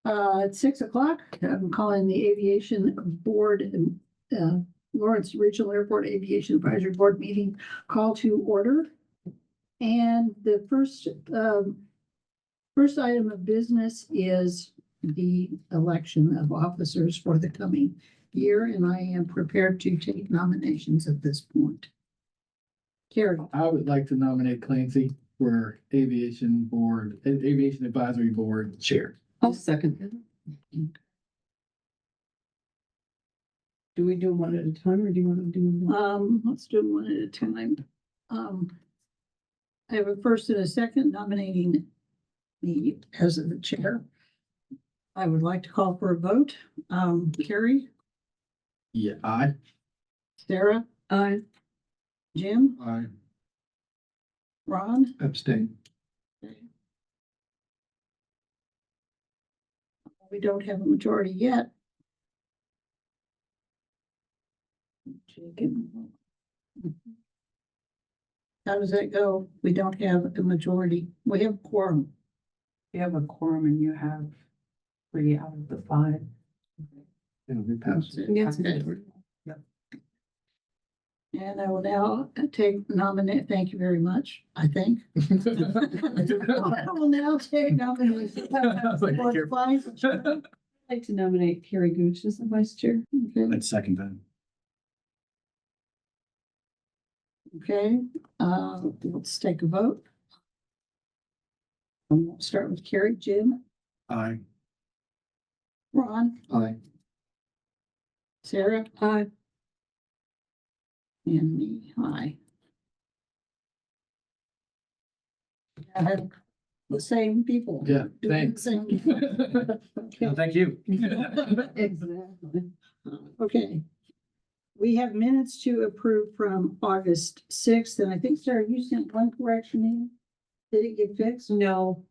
At 6 o'clock, I'm calling the Aviation Board, Lawrence Regional Airport Aviation Advisory Board meeting call to order. And the first item of business is the election of officers for the coming year, and I am prepared to take nominations at this point. Carrie. I would like to nominate Clancy for Aviation Advisory Board Chair. I'll second that. Do we do one at a time or do you want to do one? Let's do them one at a time. I have a first and a second nominating me as the chair. I would like to call for a vote. Carrie, Yeah, aye. Sarah, Aye. Jim, Aye. Ron. Abstain. We don't have a majority yet. How does that go? We don't have a majority. We have quorum. You have a quorum and you have 3 out of the 5. It'll be passed. Yes. And I will now nominate, thank you very much, I think. I will now take nominations. I'd like to nominate Carrie Gooch as the vice chair. I'd second that. Okay, let's take a vote. We'll start with Carrie. Jim, Aye. Ron, Aye. Sarah, Aye. and me. Aye. I have the same people. Yeah, doing the thanks. same. Okay. Thank you. Exactly. Okay. We have minutes to approve from August 6th, and I think, Sarah, you sent one correction in. Did it get fixed? No.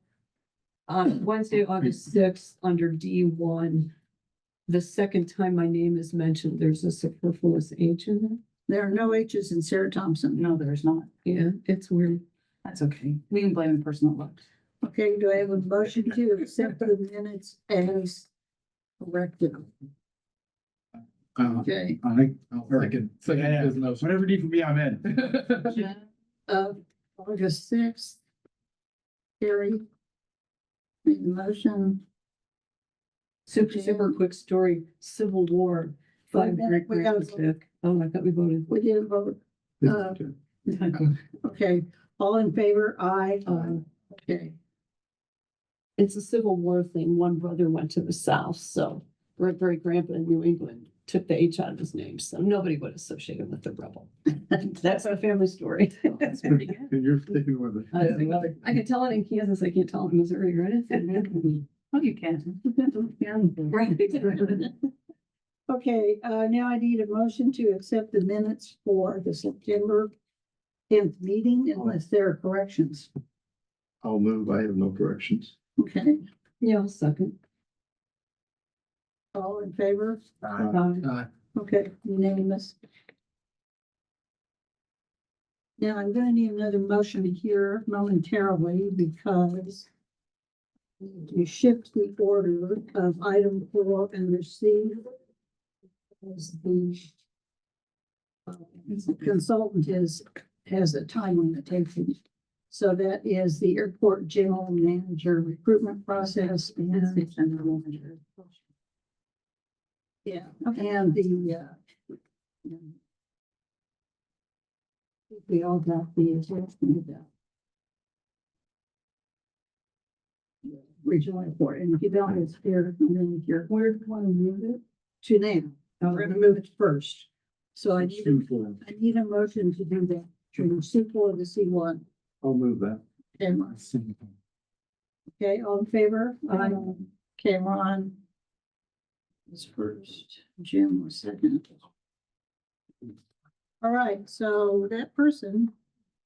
On Wednesday, August 6th, under D1, the second time my name is mentioned, there's a superfluous H in there. There are no H's in Sarah Thompson. No, there's not. Yeah, it's weird. That's okay. We can blame the person that looked. Okay, do I have a motion to accept the minutes as corrected? Okay, Second. Whatever you need from me, I'm in. August 6th. Carrie made the motion. Super quick story, Civil War. 5 great We gotta grandkids. Oh, I thought we voted. We didn't vote. Okay, all in favor? Aye. Okay, It's a Civil War thing. One brother went to the South, so great great grandpa in New England took the H out of his name, so nobody would associate him with the rebel. That's my family story. That's pretty good. And you're sticking with it. I can tell it in Kansas, I can't tell it in Missouri, right? Oh, you can. Right. okay, now I need a motion to accept the minutes for the September 10th meeting unless there are corrections. I'll move. I have no corrections. Okay, Yeah, I'll second. all in favor? Aye. Okay, unanimous. Now I'm gonna need another motion here momentarily because you shift the order of item 4 and receive as the consultant has a time limitation. So that is the airport general manager recruitment process and yeah, and the we all got the regional airport, and if you don't, it's here, and then if you're, where do you want to move it? To now, we're gonna move it first. So I need a motion to do that, from C4 to C1. I'll move that. Okay, all in favor? Okay, Ron was first, Jim was second. All right, so that person,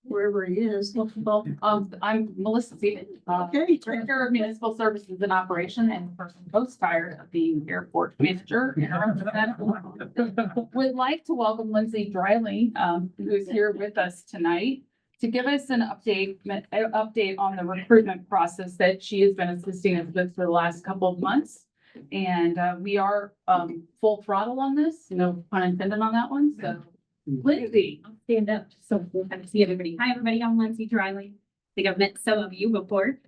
wherever he is. I'm Melissa Seaman, Okay. Director of Municipal Services and Operation and the person most tired of being airport manager. Would like to welcome Lindsay Dryling, who's here with us tonight. to give us an update on the recruitment process that she has been assisting us with for the last couple of months. And we are full throttle on this, no pun intended on that one, so. Lindsay. I'll stand up just so we can see everybody. Hi, everybody. I'm Lindsay Driley. I think I've met some of you before.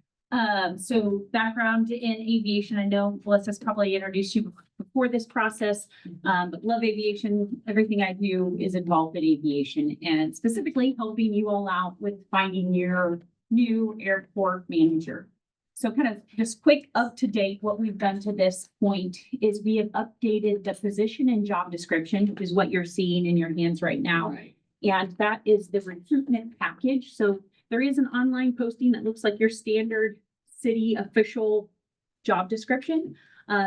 So background in aviation, I know Melissa's probably introduced you before this process, but love aviation. Everything I do is involved in aviation and specifically helping you all out with finding your new airport manager. So kind of just quick up to date, what we've done to this point is we have updated the position and job description, which is what you're seeing in your hands right now. And that is the recruitment package. So there is an online posting that looks like your standard city official job description.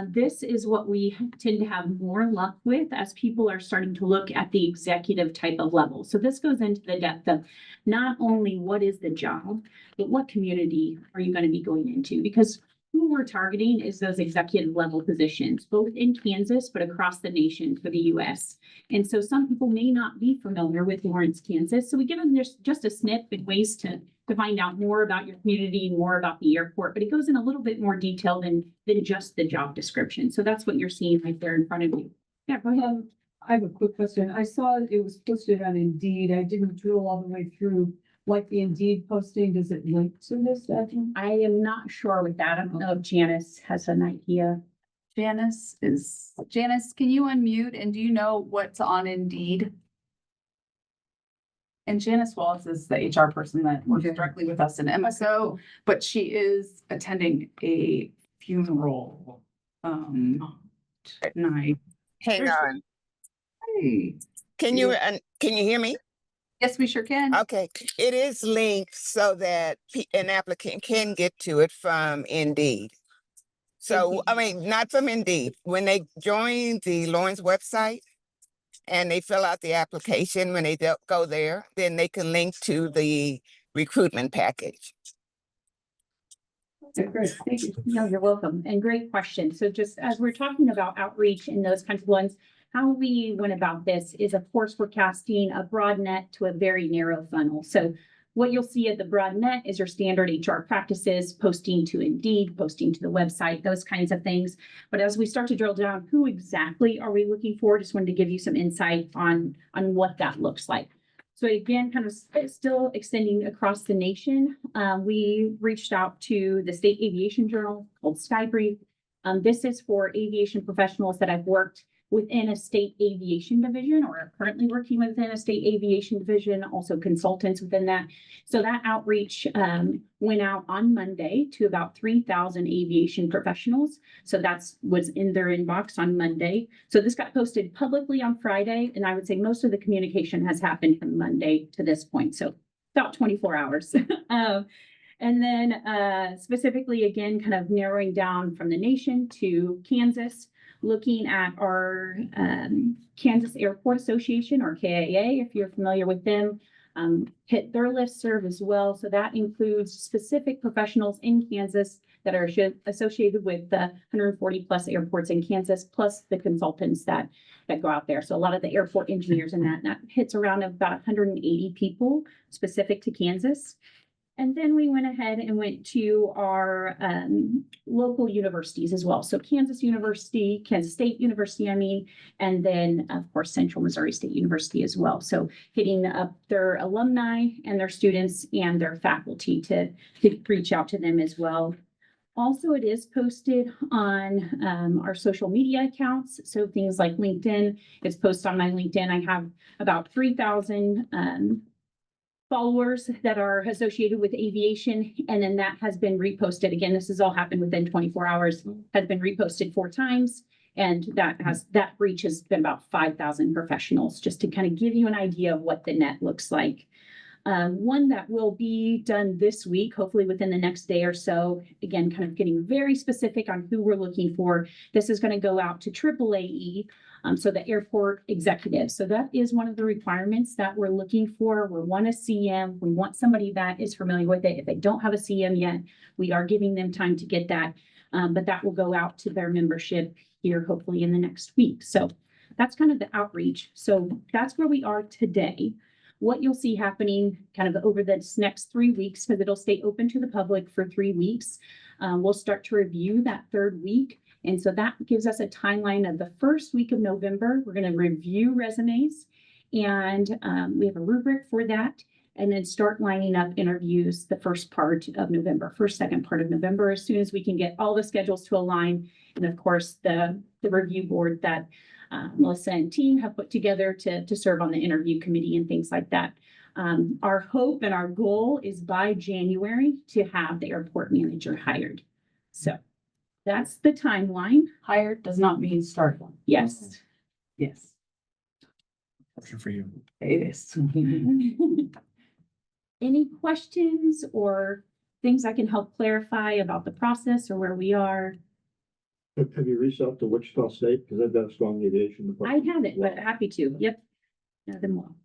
This is what we tend to have more luck with as people are starting to look at the executive type of level. So this goes into the depth of not only what is the job, but what community are you going to be going into? Because who we're targeting is those executive level positions, both in Kansas, but across the nation for the US. And so some people may not be familiar with Lawrence, Kansas. So we give them just a snip and ways to find out more about your community and more about the airport, but it goes in a little bit more detail than just the job description. So that's what you're seeing right there in front of you. Yeah, go ahead. I have a quick question. I saw it was posted on Indeed. I didn't drill all the way through. Like the Indeed posting, does it link to this? I am not sure with that. I don't know if Janice has an idea. Janice, can you unmute and do you know what's on Indeed? And Janice Wallace is the HR person that works directly with us in MSO, but she is attending a funeral tonight. Hang on. Hey. Can you hear me? Yes, we sure can. Okay, it is linked so that an applicant can get to it from Indeed. So, I mean, not from Indeed. When they join the Lawrence website and they fill out the application, when they go there, then they can link to the recruitment package. Okay, great. Thank you. No, you're welcome. And great question. So just as we're talking about outreach and those kinds of ones, how we went about this is, of course, we're casting a broad net to a very narrow funnel. So what you'll see at the broad net is your standard HR practices, posting to Indeed, posting to the website, those kinds of things. But as we start to drill down, who exactly are we looking for? Just wanted to give you some insight on what that looks like. So again, kind of still extending across the nation, we reached out to the state aviation journal called Skybrief. This is for aviation professionals that have worked within a state aviation division or are currently working within a state aviation division, also consultants within that. So that outreach went out on Monday to about 3,000 aviation professionals. So was in their inbox on Monday. So this got posted publicly on Friday, and I would say most of the communication has happened from Monday to this point. So about 24 hours. And then specifically, again, kind of narrowing down from the nation to Kansas, looking at our Kansas Airport Association, or KAA, if you're familiar with them, hit their listserv as well. So that includes specific professionals in Kansas that are associated with the 140 plus airports in Kansas, plus the consultants that go out there. So a lot of the airport engineers and that hits around about 180 people specific to Kansas. And then we went ahead and went to our local universities as well. So Kansas State University, and then of course, Central Missouri State University as well. So hitting up their alumni and their students and their faculty to reach out to them as well. Also, it is posted on our social media accounts. So things like LinkedIn, it's posted on my LinkedIn. I have about 3,000 followers that are associated with aviation, and then that has been reposted. Again, this has all happened within 24 hours, has been reposted 4 times, and that reach has been about 5,000 professionals, just to kind of give you an idea of what the net looks like. One that will be done this week, hopefully within the next day or so, again, kind of getting very specific on who we're looking for. This is going to go out to AAAE, so the airport executives. So that is one of the requirements that we're looking for. We want a CM. We want somebody that is familiar with it. If they don't have a CM yet, we are giving them time to get that, but that will go out to their membership here, hopefully in the next week. So that's kind of the outreach. So that's where we are today. what you'll see happening kind of over this next 3 weeks, because it'll stay open to the public for 3 weeks. We'll start to review that third week. And so that gives us a timeline of the first week of November. We're going to review resumes, and we have a rubric for that. And then start lining up interviews the first part of November, second part of November, as soon as we can get all the schedules to align. And of course, the review board that Melissa and team have put together to serve on the interview committee and things like that. Our hope and our goal is by January to have the airport manager hired. So that's the timeline. Hired does not mean start one. Yes. Yes, Question for you. it is. Any questions or things I can help clarify about the process or where we are? Have you reached out to Wichita State? Because I've got a strong aviation. I department. haven't, but happy to. Yep. Know them well.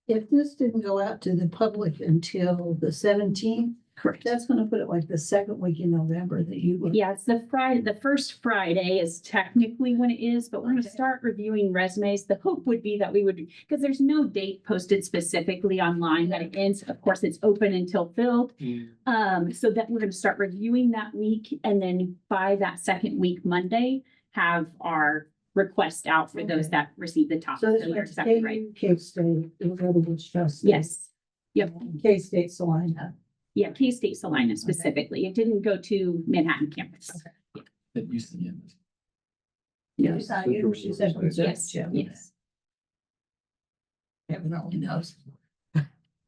If this didn't go out to the public until the 17th, Correct. that's gonna put it like the second week in November that you would. Yeah, it's the Friday, the first Friday is technically when it is, but we're gonna start reviewing resumes. The hope would be that we would, because there's no date posted specifically online that it ends. Of course, it's open until filled. So that we're gonna start reviewing that week, and then by that second week, Monday, have our request out for those that receive the top. So this you're was exactly right. K-State, it was other Wichita State. Yes. Yep. K-State Salina. Yeah, K-State Salina specifically. It didn't go to Manhattan campus. That used to be in. Yes. University of San Francisco. Yes, yes. Heaven only knows.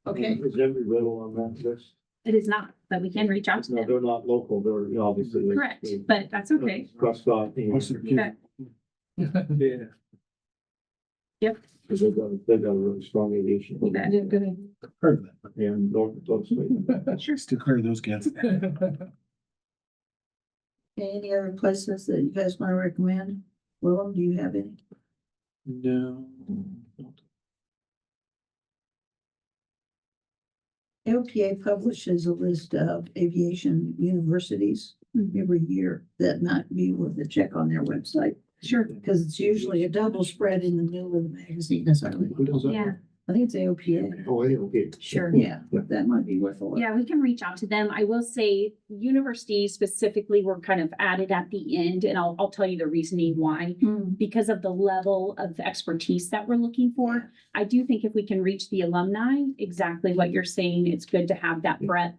Okay. Is Embry-Riddle on that list? It is not, but we can reach out to No, them. they're not local. They're obviously. Correct, but that's okay. Prescott. Okay. Yeah. Yep. Because they've got a really strong aviation. You bet. Heard of that. And North State. Sure, still heard those kids. Any other places that you guys want to recommend? Willem, do you have any? No. LPA publishes a list of aviation universities every year. That might be worth a check on their website. Sure. Because it's usually a double spread in the middle of the magazine. That's what Who does that? Yeah, I think it's AOPA. Oh, okay. sure. Yeah, that might be worth a look. Yeah, we can reach out to them. I will say universities specifically were kind of added at the end, and I'll tell you the reasoning why. Because of the level of expertise that we're looking for. I do think if we can reach the alumni, exactly what you're saying, it's good to have that breadth.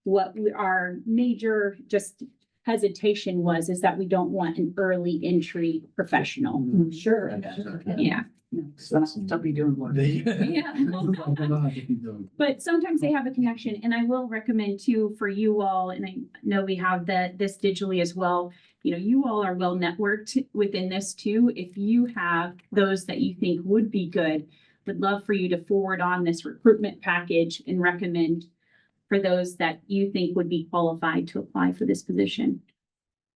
Our major just hesitation is that we don't want an early entry professional. Sure. Yeah. So I'll still be doing work. Yeah. But sometimes they have a connection, and I will recommend too for you all, and I know we have this digitally as well. You know, you all are well networked within this too. If you have those that you think would be good, would love for you to forward on this recruitment package and recommend for those that you think would be qualified to apply for this position.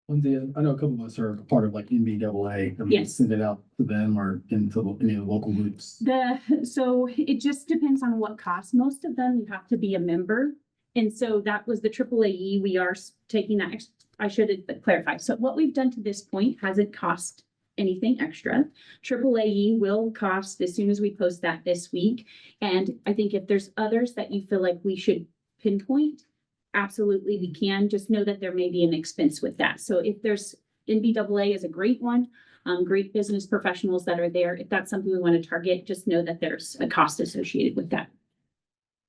Lindsay, I know a couple of us are part of like NBAA. Have you Yes. sent it out to them or into any of the local groups? So it just depends on what cost. Most of them, you have to be a member. And so that was the AAAE. We are taking that, I should clarify. So what we've done to this point hasn't cost anything extra. AAAE will cost as soon as we post that this week. And I think if there's others that you feel like we should pinpoint, absolutely we can. Just know that there may be an expense with that. So if there's NBAA is a great one, great business professionals that are there. If that's something we want to target, just know that there's a cost associated with that.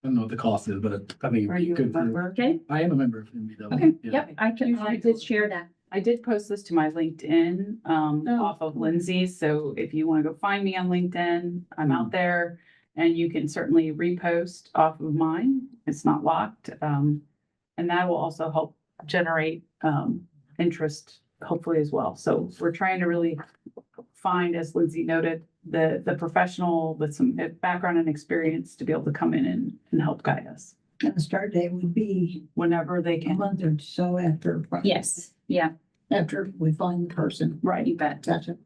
I don't know what the cost is, but I think. Are you a good for- member? Okay? I am a member of NBAA. Okay. yeah. Yep. I did share that. I did post this to my LinkedIn, off of Lindsay's, so if you want to go find me on LinkedIn, I'm out there. And you can certainly repost off of mine. It's not locked. And that will also help generate, interest hopefully as well. So we're trying to really find, as Lindsay noted, the professional with some background and experience to be able to come in and help guide us And the start date would be whenever they a can. month or so after. Yes. Yeah. After we find the person. Right. You bet. Gotcha.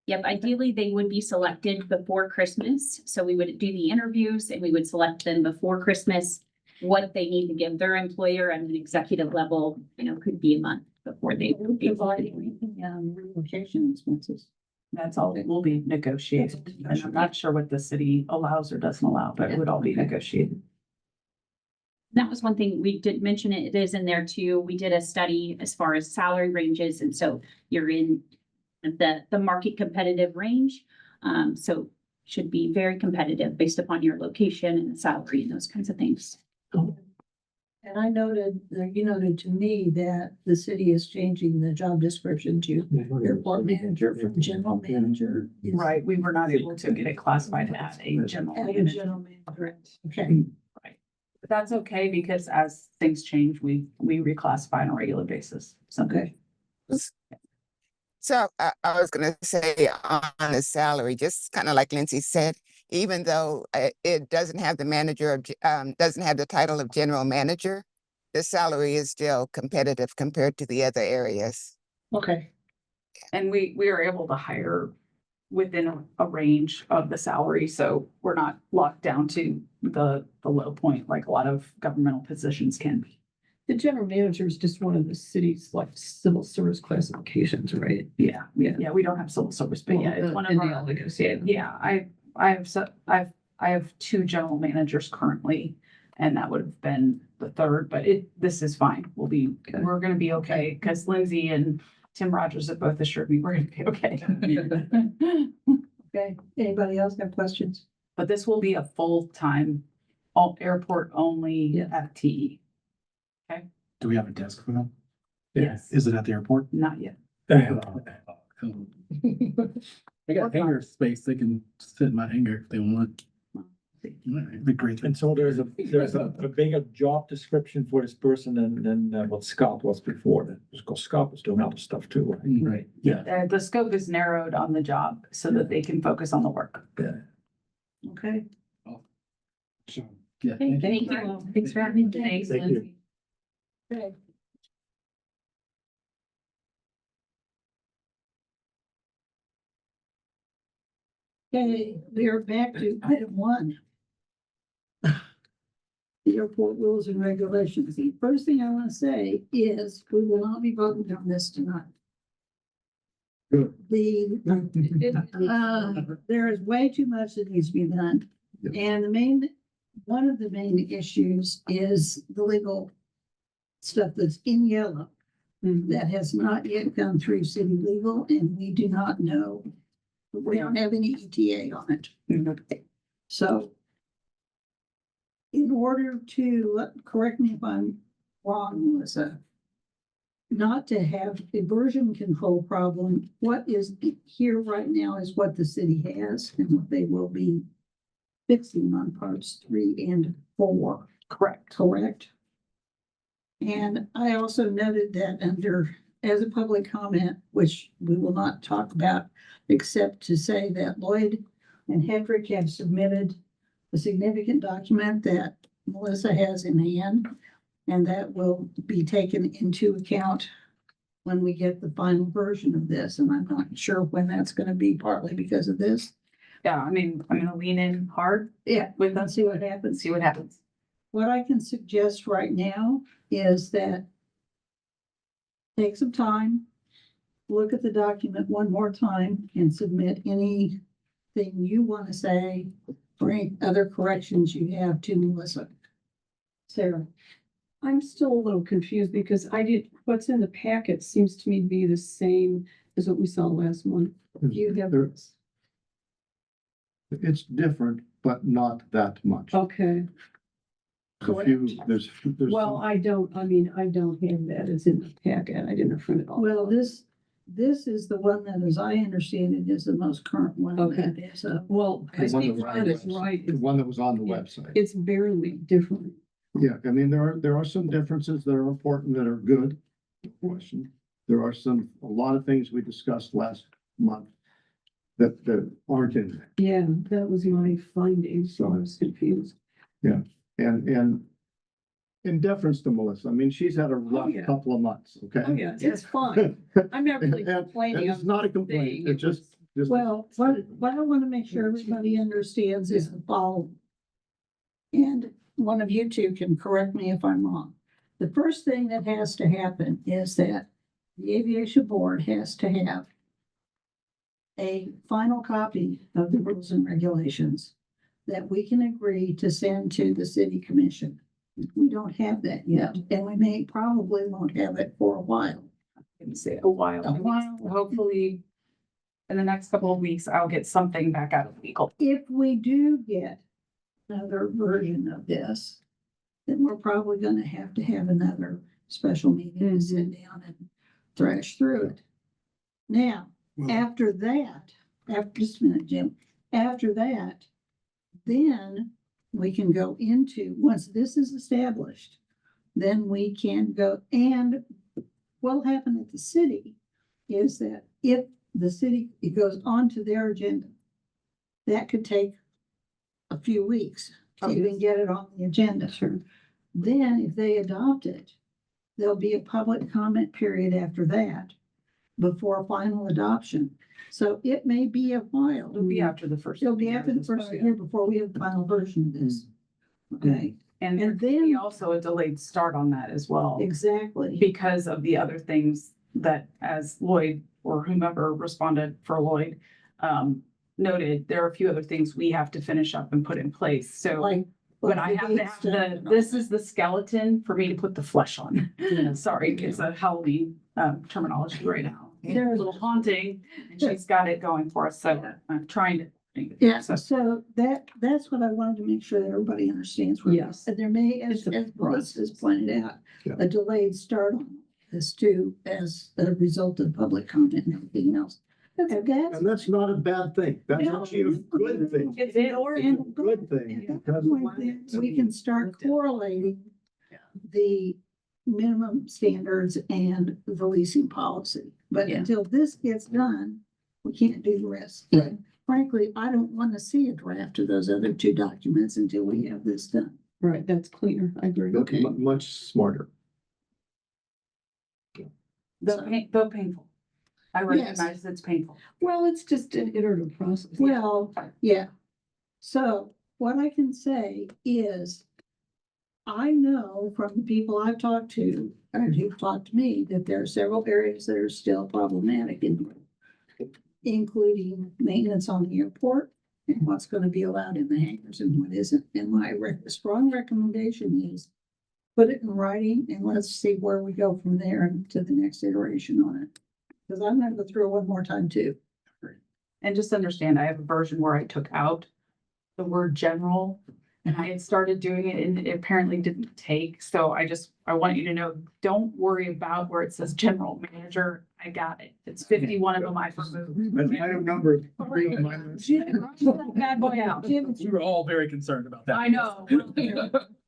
Yep. Ideally, they would be selected before Christmas. So we would do the interviews and we would select them before Christmas. What they need to give their employer at an executive level, could be a month before they would be. Providing, relocation expenses. That's all will be negotiated. And I'm not sure what the city allows or doesn't allow, but it would all be negotiated. That was one thing we did mention. It is in there too. We did a study as far as salary ranges, and so you're in the market competitive range. So should be very competitive based upon your location and salary and those kinds of things. And I noted, you noted to me that the city is changing the job description to airport manager from general manager. Right, we were not able to get it classified as a general And a manager. general manager. Okay. But that's okay because as things change, we reclassify on a regular basis. So Okay. So I was gonna say on the salary, just kind of like Lindsay said, even though it doesn't have the manager of, doesn't have the title of general manager, the salary is still competitive compared to the other areas. Okay. And we are able to hire within a range of the salary, so we're not locked down to the low point like a lot of governmental positions can be. The general manager is just one of the city's like civil service classifications, right? Yeah, we don't have civil service, but yeah, it's one of And they all our, negotiate. yeah, I have two general managers currently. And that would have been the third, but this is fine. We're gonna be okay, because Lindsay and Tim Rogers have both assured me we're gonna be okay. Okay. Anybody else have questions? But this will be a full-time, all airport only Yeah. FTE. Do we have a desk for them? Yes. Is it at the airport? Not yet. Cool. I got hangar space. They can sit in my hangar if they want. It'd be great. And so there's a bigger job description for this person than what Scott was before. Because Scott was doing other stuff too, right? Right, yeah. The scope is narrowed on the job so that they can focus on the work. Okay. So, yeah. Thank you. Thanks for having me. Thanks, Thank you. Lindsay. Okay. Okay, we are back to item 1. The airport rules and regulations. The first thing I want to say is we will not be voting on this tonight. Good. There is way too much that needs to be done. Yep. And one of the main issues is the legal stuff that's in yellow that has not yet come through city legal, and we do not know. We don't have any ETA on it. So in order to, correct me if I'm wrong, Melissa, not to have a version control problem, what is here right now is what the city has and what they will be fixing on parts 3 and 4. Correct. And I also noted that as a public comment, which we will not talk about, except to say that Lloyd and Hedrick have submitted a significant document that Melissa has in hand, and that will be taken into account when we get the final version of this. And I'm not sure when that's going to be, partly because of this. Yeah, I mean, I'm gonna lean in hard Yeah, with let's us see what and happens. see what happens. What I can suggest right now is that take some time, look at the document one more time and submit anything you want to say or any other corrections you have to Melissa. Sarah, I'm still a little confused because what's in the packet seems to me to be the same as what we saw last month. you have, It's different, but not that much. Okay, There's well, I don't have that. It's in the packet. I didn't print it all. well, this is the one that, as I understand it, is the most current one. Okay. that is, Well, I The one think that was on Ron the is website. right. The one that was on the Yeah. website. It's barely different. Yeah, I mean, there are some differences that are important, that are good. No question. There are a lot of things we discussed last month that aren't in there. Yeah, that was my finding, so I was confused. And in deference to Melissa, I mean, she's had a rough yeah. couple of months, okay? Oh, yeah, it's fine. I'm not really And complaining. it's not a complaint, saying it's just. well, what I want to make sure everybody understands is the following. And one of you two can correct me if I'm wrong. The first thing that has to happen is that the aviation board has to have a final copy of the rules and regulations that we can agree to send to the city commission. We don't have that yet, and we probably won't have it for a while. Can say a while. A while. Hopefully, in the next couple of weeks, I'll get something back out of legal. If we do get another version of this, then we're probably gonna have to have another special meeting and sit down and thrash through it. Now, after that, just a minute, Jim, after that, then we can go into, once this is established, then we can go, and what'll happen at the city is that if the city, it goes onto their agenda, that could take a few weeks to even get it on the agenda. Sure. Then if they adopt it, there'll be a public comment period after that before final adoption. So it may be a while. It'll be after the first. It'll be after the first year before we have the final version of this. Okay, And and there could then- be also a delayed start on that as well. exactly. Because of the other things that, as Lloyd or whomever responded for Lloyd, noted, there are a few other things we have to finish up and put in place. So Like. but I have to have this is the skeleton for me to put the flesh on. Sorry, it's a Halloween terminology right now. There's- A little haunting, and she's got it going for us, so I'm trying to. Yeah, So- so that's what I wanted to make sure that everybody understands. where- Yes. And there may, as It's a Melissa has pointed out, Yeah. a delayed start on this too, as a result of public comment and everything else. And that's not a bad thing. That's No. actually a good thing. It's It's a good thing. At that because- point, then, we can start correlating the minimum standards and the leasing policy. But Yeah. until this gets done, we can't do the rest. Right. And frankly, I don't want to see a draft of those other two documents until we have this done. Right, that's cleaner. I agree. That's much smarter. Though painful. I recognize it's painful. Well, it's just an iterative process. Well, yeah. So what I can say is, I know from the people I've talked to, and who've talked to me, that there are several areas that are still problematic in the road, including maintenance on the airport and what's going to be allowed in the hangars and what isn't. And my strong recommendation is put it in writing and let's see where we go from there and to the next iteration on it. Because I'm going to go through it one more time too. And just understand, I have a version where I took out the word general. And I had started doing it and it apparently didn't take. So I want you to know, don't worry about where it says general manager. I got it. It's 51 of them I've removed. Item number three. Bad boy out. Jim, We were all very concerned about that. I know.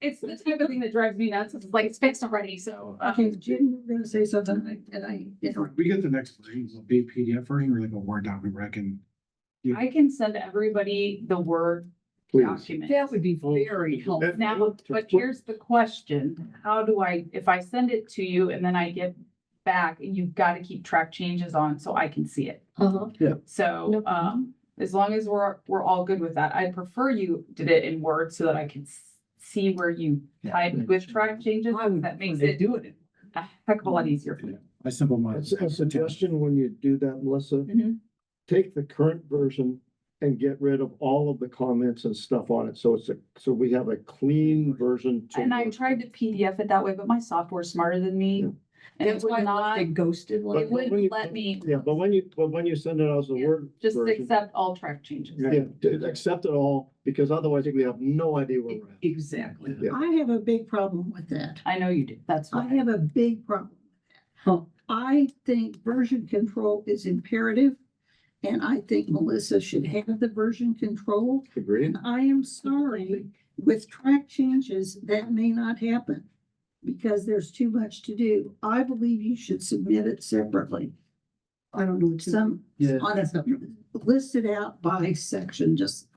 It's the type of thing that drives me nuts. It's like, it's fixed already, so. Okay, Jim, you were gonna say something, and I interrupted. We get the next version, will be a PDF version or like a Word document where I can. I can send everybody the Word Please. document. That would be very helpful. Now, but here's the question, how do I, if I send it to you and then I get back, and you've got to keep track changes on so I can see it. Uh-huh. So, No problem. as long as we're all good with that, I'd prefer you did it in Word so that I can see where you typed with track changes. That makes it do it. a heck of a lot easier for me. I simplify. A suggestion when you do that, Melissa, Mhm. take the current version and get rid of all of the comments and stuff on it. So so we have a clean version. to And I work tried to PDF it that way, but my software's smarter than me. Yeah. And it That's would why not, they ghosted it like. But when you- wouldn't let me Yeah, but when you send it out as a Yeah, Word just version. accept all track changes. Yeah, accept it all, because otherwise we have no idea where we're at. Exactly. Yeah. I have a big problem with that. I know you do, that's I why. have a big problem. Huh. I think version control is imperative, and I think Melissa should have the version control. Agreed? And I am sorry, with track changes, that may not happen because there's too much to do. I believe you should submit it separately. I don't know what to. Some, Yeah. on a, listed out by section, just.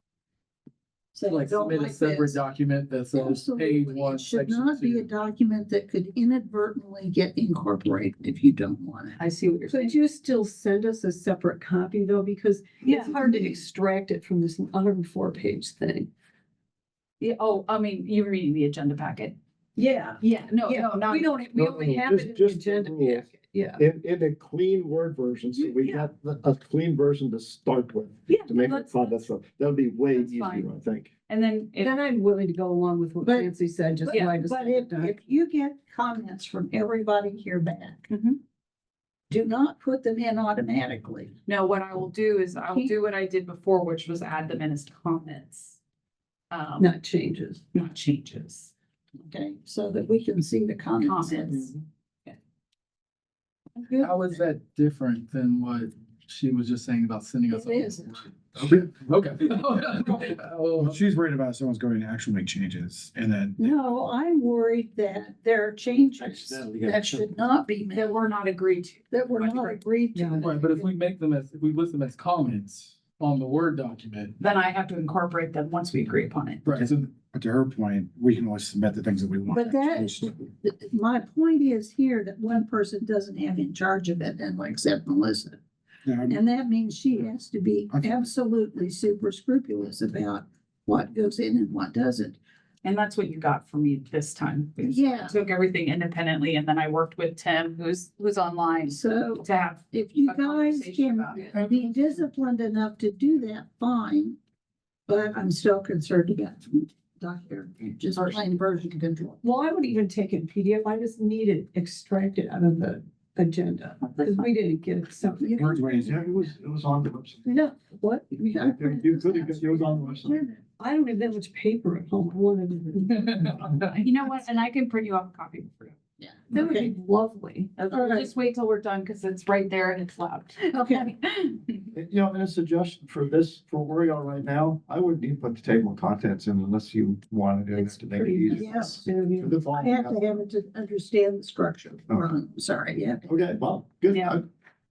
say, Like don't submit a like separate this. document that says page Absolutely. one, It should section not be a two. document that could inadvertently get incorporated if you don't want it. I see what you're saying. Could you still send us a separate copy though? Because it's hard to extract it from this 104-page thing. Yeah, oh, I mean, you're reading the agenda packet. Yeah. Yeah, no, Yeah, no, not. we don't, we No, only no, have it in the just the agenda rules. packet. Yeah. in a clean Word version, so we got a clean version to start with. Yeah, To make it let's- fun, that's, that'll be way That's easier, fine. I think. And then if, Then I'm willing to go along with what But- Nancy said, just But write us. if you get comments from everybody here back, Mhm. do not put them in automatically. no, what I will do is I'll do what I did before, which was add them in as comments. Not changes. Not changes. Okay, so that we can see the comments. Comments. Good. How is that different than what she was just saying about sending us? It isn't. Okay. Oh, What she's worried about is someone's going to actually make changes and then. No, I'm worried that there are changes Accidentally get that should not be That made, were not agreed to. that were not agreed to. Right, but if we make them as, if we list them as comments on the Word document. Then I have to incorporate them once we agree upon it. Right, so But to her point, we can only submit the things that we want. But my point is here that one person doesn't have in charge of it, and except Melissa. Yeah, I'm- And that means she has to be Okay. absolutely super scrupulous about what goes in and what doesn't. And that's what you got from me this time. I Yeah, took everything independently and then I worked with Tim, who's online, so to have if you a guys conversation about it. can be disciplined enough to do that, fine. But I'm still concerned about just plain version control. Well, I would even take it in PDF. I just need it extracted out of the agenda, because we didn't get it. So, Words ways, yeah. It was on the website. No, what? You could, it was on the website. I don't have that much paper at home. I wanted to. You know what? And I can print you off a copy for you. Yeah. That would Okay, be lovely. all right, Just wait till we're done because it's right there and it's loud. okay. You know, and a suggestion for this, for where we are right now, I wouldn't even put the table of contents in unless you wanted it It's to make it pretty easier. Yes. For the I following- have to have it to understand the structure. Ron, sorry, yeah. Okay, well, good. Yeah.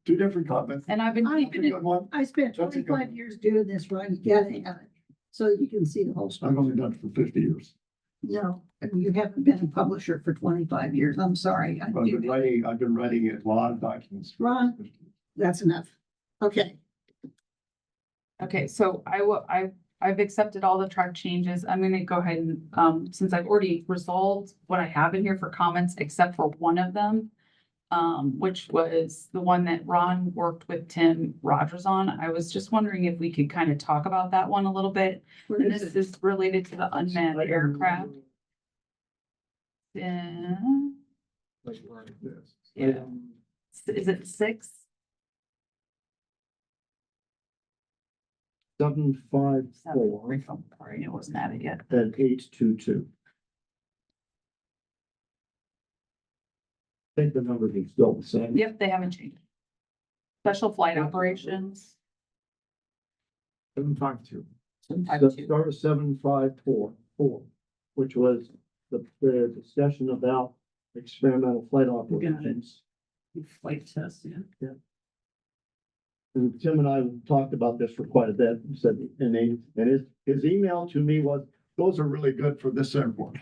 Two different comments. And I've been I- keeping it, Good one. I spent That's a good 25 one. years doing this, Ron, you gotta have it, so you can see the whole I've structure. only done it for 50 years. No, and you haven't been a publisher for 25 years, I'm sorry. I I've do been writing a lot of documents. Ron? That's enough. Okay, okay, so I've accepted all the track changes. I'm gonna go ahead and, since I've already resolved what I have in here for comments, except for one of them. Which was the one that Ron worked with Tim Rogers on. I was just wondering if we could kind of talk about that one a little bit. where And is this it? is related to the unmanned aircraft. Yeah, yeah. Is it 6? 754 Sorry, it wasn't added yet. and 822. I think the numbers are still the same. Yep, they haven't changed. Special flight operations. 752. 752. Start with 754, which was the discussion about experimental flight operations. Flight test, yeah. And Tim and I talked about this for quite a bit, he said, and his email to me was, those are really good for this airport.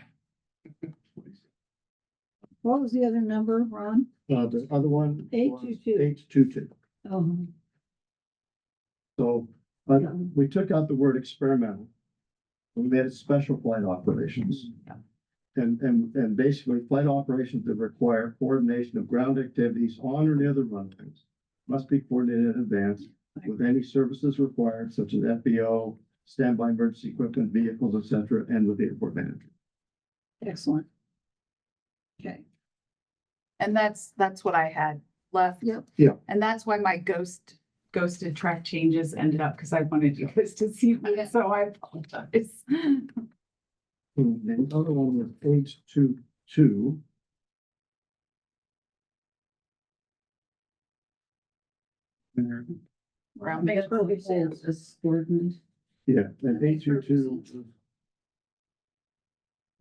What was the other number, Ron? The other one. 822. 822. Oh, So, but we took out the word experimental. We made it special flight operations. Yeah. And basically flight operations that require coordination of ground activities on or near the runways must be coordinated in advance with any services required, such as FBO, standby emergency equipment, vehicles, etc., and with the airport manager. excellent. Okay, And that's what I had left. Yep. Yeah. And that's why my ghosted track changes ended up, because I wanted you guys to see that, so I apologize. And the other one was 822. There. Round Makes perfect sense, this ordinance. Yeah, and 822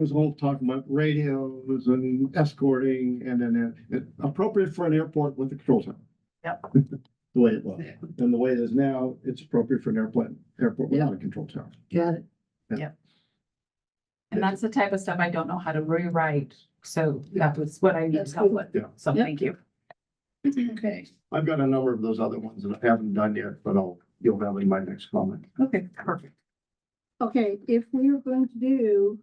was all talking about radios and escorting and then appropriate for an airport with a control tower. Yep. The way it was. And the way it is now, it's appropriate for an airport without a control tower. got it. And that's the type of stuff I don't know how to rewrite, so that was what I need That's help good. with, Yeah. so Yep. thank you. Okay, I've got a number of those other ones that I haven't done yet, but you'll have in my next comment. Okay, perfect. okay, if we are going to do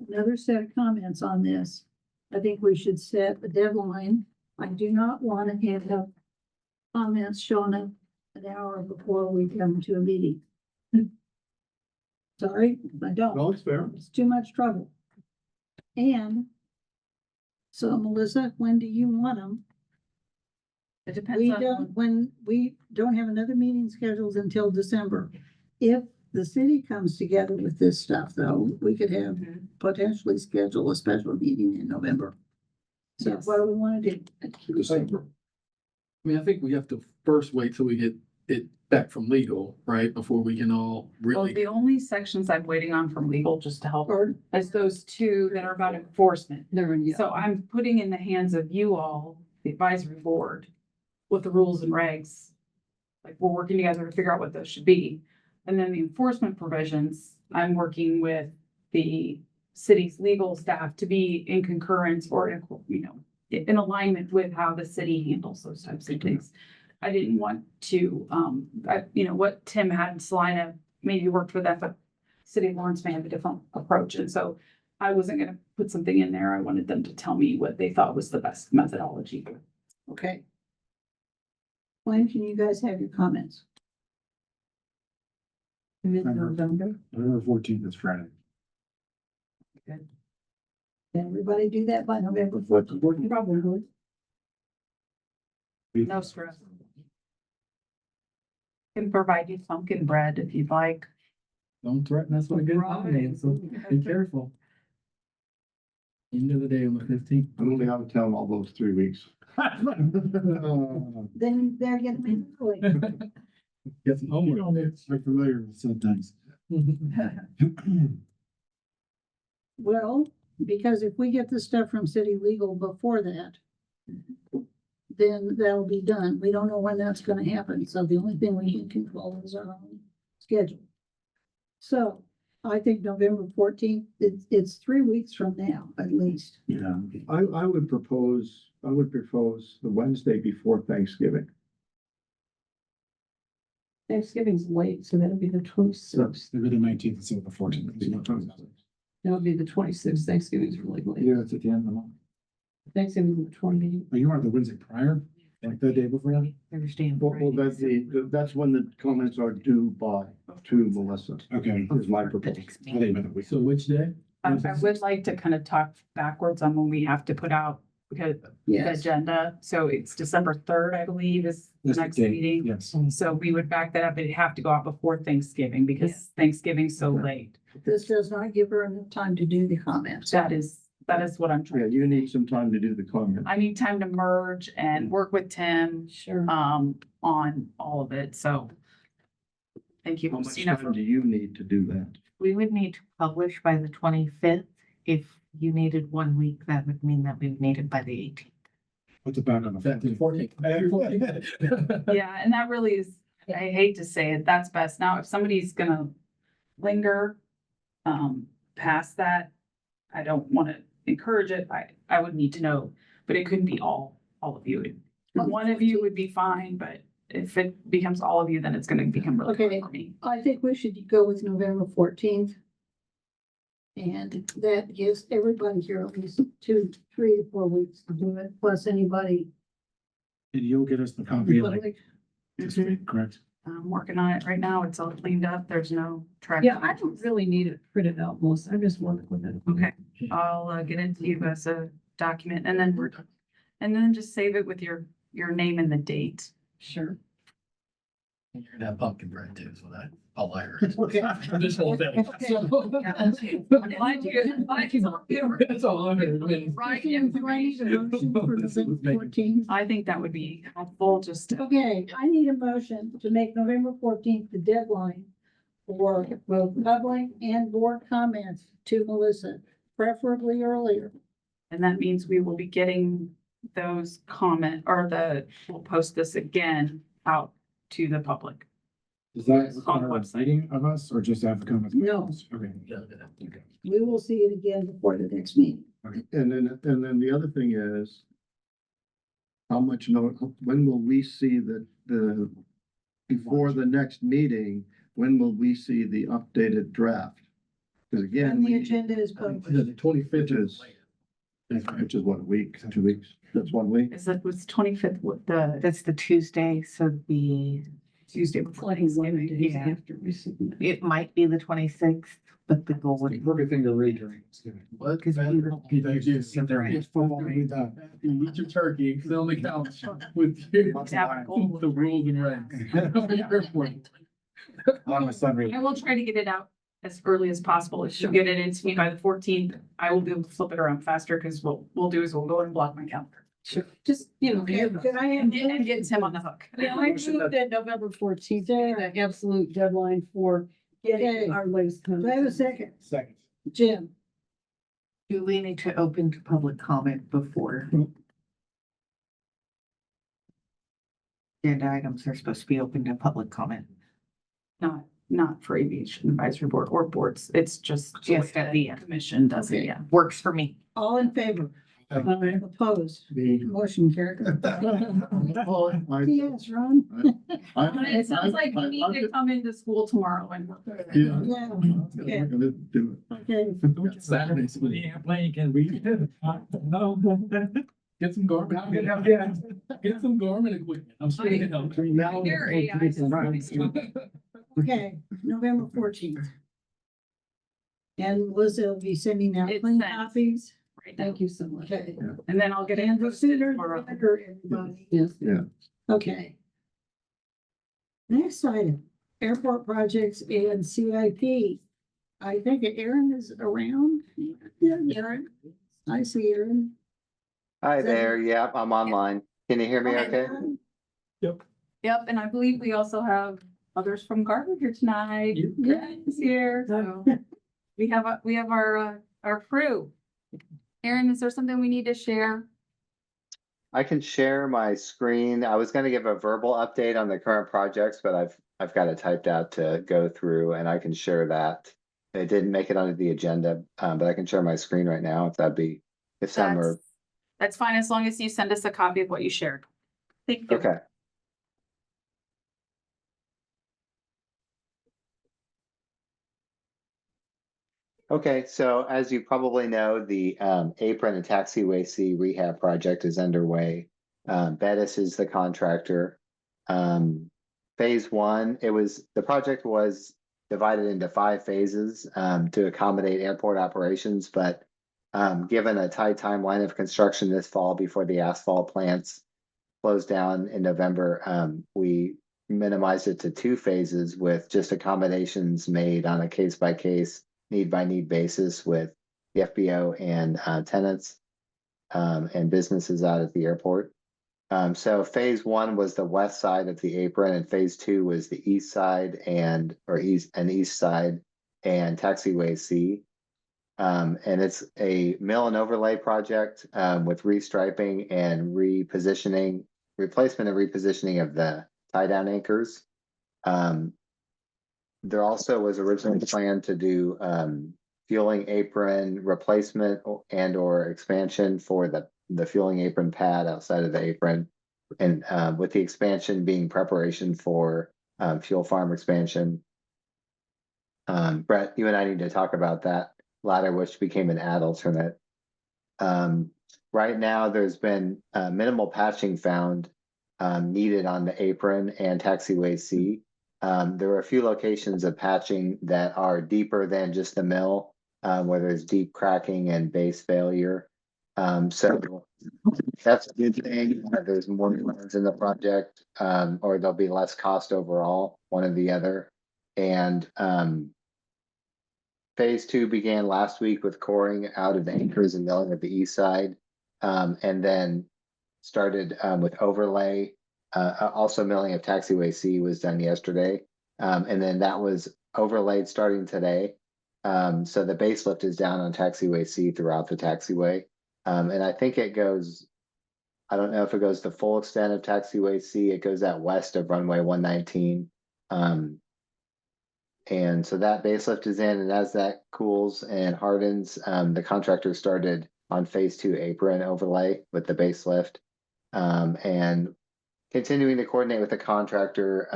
another set of comments on this, I think we should set a deadline I do not want to have comments showing up an hour before we come to a meeting. Sorry, I don't. No, it's fair. It's too much trouble. And so Melissa, when do you want them? It depends We on. don't, when we don't have another meeting scheduled until December. If the city comes together with this stuff, though, we could have Mhm. potentially schedule a special meeting in November. So Yes. what do we want to do? December. I mean, I think we have to first wait till we get it back from legal, right, before we can all Well, really. the only sections I'm waiting on from legal, just to help, Or, is those two that are about enforcement. They're in, yeah. So I'm putting in the hands of you all, the advisory board, with the rules and regs. Like, we're working together to figure out what those should be. And then the enforcement provisions, I'm working with the city's legal staff to be in concurrence or, in alignment with how the city handles those types of things. I didn't want to, what Tim had in Salina, maybe worked for that, but City of Lawrence may have a different approach. And so I wasn't gonna put something in there. I wanted them to tell me what they thought was the best methodology. okay. When can you guys have your comments? Mid-November. November 14th is Friday. Can everybody do that by November 14th? Probably. No stress. Can provide you pumpkin bread if you'd like. Don't threaten us with a good holiday, so be careful. End of the day on the 15th. I'm gonna be out of town all those 3 weeks. Then they're getting me early. Get some homework. I'm familiar with sometimes. Well, because if we get the stuff from city legal before that, then that'll be done. We don't know when that's gonna happen, so the only thing we can control is our own schedule. So I think November 14th, it's 3 weeks from now, at least. Yeah. I would propose the Wednesday before Thanksgiving. Thanksgiving's late, so that'll be the 26th. It'll be the 19th instead of the 14th. That'll be the 26th. Thanksgiving's really late. Yeah, it's at the end of the month. Thanksgiving's the 28th. But you want the Wednesday prior, like the day before that? Well, that's when the comments are due by to Melissa, Okay. is my proposal. I think you meant the week. So which day? I would like to kind of talk backwards on when we have to put out, because the Yes. agenda. So it's December 3rd, I believe, is the That's the next date, meeting. yes. So we would back that up. It'd have to go out before Thanksgiving because Thanksgiving's so late. This does not give her enough time to do the comments. That is what I'm Yeah, trying. you need some time to do the comment. I need time to merge and work with Tim, Sure. on all of it. So thank you. How much time do you need to do that? We would need to publish by the 25th. If you needed 1 week, that would mean that we would need it by the 18th. What's it back on the That to 14th? 14th. Yeah, and that really is, I hate to say it, that's best. Now, if somebody's gonna linger past that, I don't want to encourage it. I would need to know, but it couldn't be all of you. One of you would be fine, but if it becomes all of you, then it's gonna become really Okay. hard for me. I think we should go with November 14th. And that gives everybody here at least 2, 3 to 4 weeks to do it, plus anybody. And you'll get us the copy, like, public. this week, correct? I'm working on it right now. It's all cleaned up. There's no track. Yeah, I don't really need it printed out, Melissa. I just want it with it. Okay, I'll get it to you as a document and then just save it with your name and the date. Sure. You're gonna have pumpkin bread too, so I'll lie her. Okay. This whole thing. That's all I'm hearing. I mean, Do I need a motion for November 14th? I think that would be helpful, just to. Okay, I need a motion to make November 14th the deadline for both public and board comments to Melissa, preferably earlier. And that means we will be getting those we'll post this again out to the public. Does that On the require a website. meeting of us or just have comments? No. Okay. yeah. We will see it again before the next meeting. And then the other thing is, how much when will we see before the next meeting, when will we see the updated draft? Because again, And the agenda is The published. 25th Which is- is. Which is what, a week, 2 weeks? That's 1 week? Is that was 25th, what the That's the Tuesday, so Tuesday before Like 11 Thanksgiving? days Yeah. after we submit. it might be the 26th, but the goal would. Perfect thing to read during Thanksgiving. What? Because we were- You Sit there and eat football and eat that. You eat your turkey, sit on the couch with your, Have a goal. the rules and regs. On my son read. I will try to get it out as early as possible. If you get it into me by the 14th, I will be able to flip it around faster because what we'll do is we'll go and block my calendar. Sure, just, you know. Okay, could I And have, get Tim on the hook. Yeah, I moved that November 14th, the absolute deadline for getting Okay. our latest. do I have a second? Second. Jim, Do we need to open to public comment before? Agenda items are supposed to be open to public comment. Not for Aviation Advisory Board or boards. It's just. the way Just at the end. Commission does it, yeah. Works for me. all in favor? Aye. Opposed? Me. Motion carried. I- Yes, Ron? It sounds like we need to come into school tomorrow and. Yeah. Yeah, We're gonna do okay. Saturday, school. Airplane can read. No. Get some Garmin. Get some Garmin equipment. I'm sure you know. Your AI system. Okay, November 14th. And Melissa will be sending out It's clean sent. copies. Right now. Thank you so much. Okay. And then I'll get it And the posted sooner the tomorrow. better, everybody. Yes. Okay. Next item, airport projects and CIP. I think Aaron is around. Yeah, Aaron. I see Aaron. Hi Is that- there. Yep, I'm online. Can you hear me okay? Aaron? Yep, and I believe we also have others from Garber here tonight. Grant's here, so we have our crew. Aaron, is there something we need to share? I can share my screen. I was gonna give a verbal update on the current projects, but I've got it typed out to go through and I can share that. It didn't make it onto the agenda, but I can share my screen right now if some are, That's fine, as long as you send us a copy of what you shared. Thank you. okay. Okay, so as you probably know, the Apron and Taxiway C rehab project is underway. Bettis is the contractor. Phase one, the project was divided into 5 phases to accommodate airport operations, but given a tight timeline of construction this fall before the asphalt plants close down in November, we minimized it to 2 phases with just accommodations made on a case-by-case, need-by-need basis with the FBO and tenants and businesses out at the airport. So phase 1 was the west side of the apron, and phase 2 was the east side and east side and Taxiway C. And it's a mill and overlay project with restriping and replacement and repositioning of the tie-down anchors. There also was originally planned to do fueling apron replacement and or expansion for the fueling apron pad outside of the apron. And with the expansion being preparation for fuel farm expansion. Brett, you and I need to talk about that latter, which became an ad alternate. Right now, there's been minimal patching found needed on the apron and Taxiway C. There are a few locations of patching that are deeper than just the mill, where there's deep cracking and base failure. So that's a good thing. There's more plans in the project, or there'll be less cost overall, one or the other. And phase 2 began last week with coring out of the anchors and milling of the east side, and then started with overlay. Also milling of Taxiway C was done yesterday. And then that was overlaid starting today. So the base lift is down on Taxiway C throughout the taxiway. And I think it goes, I don't know if it goes the full extent of Taxiway C. It goes out west of Runway 119. And so that base lift is in, and as that cools and hardens, the contractor started on phase 2 apron overlay with the base lift. And continuing to coordinate with the contractor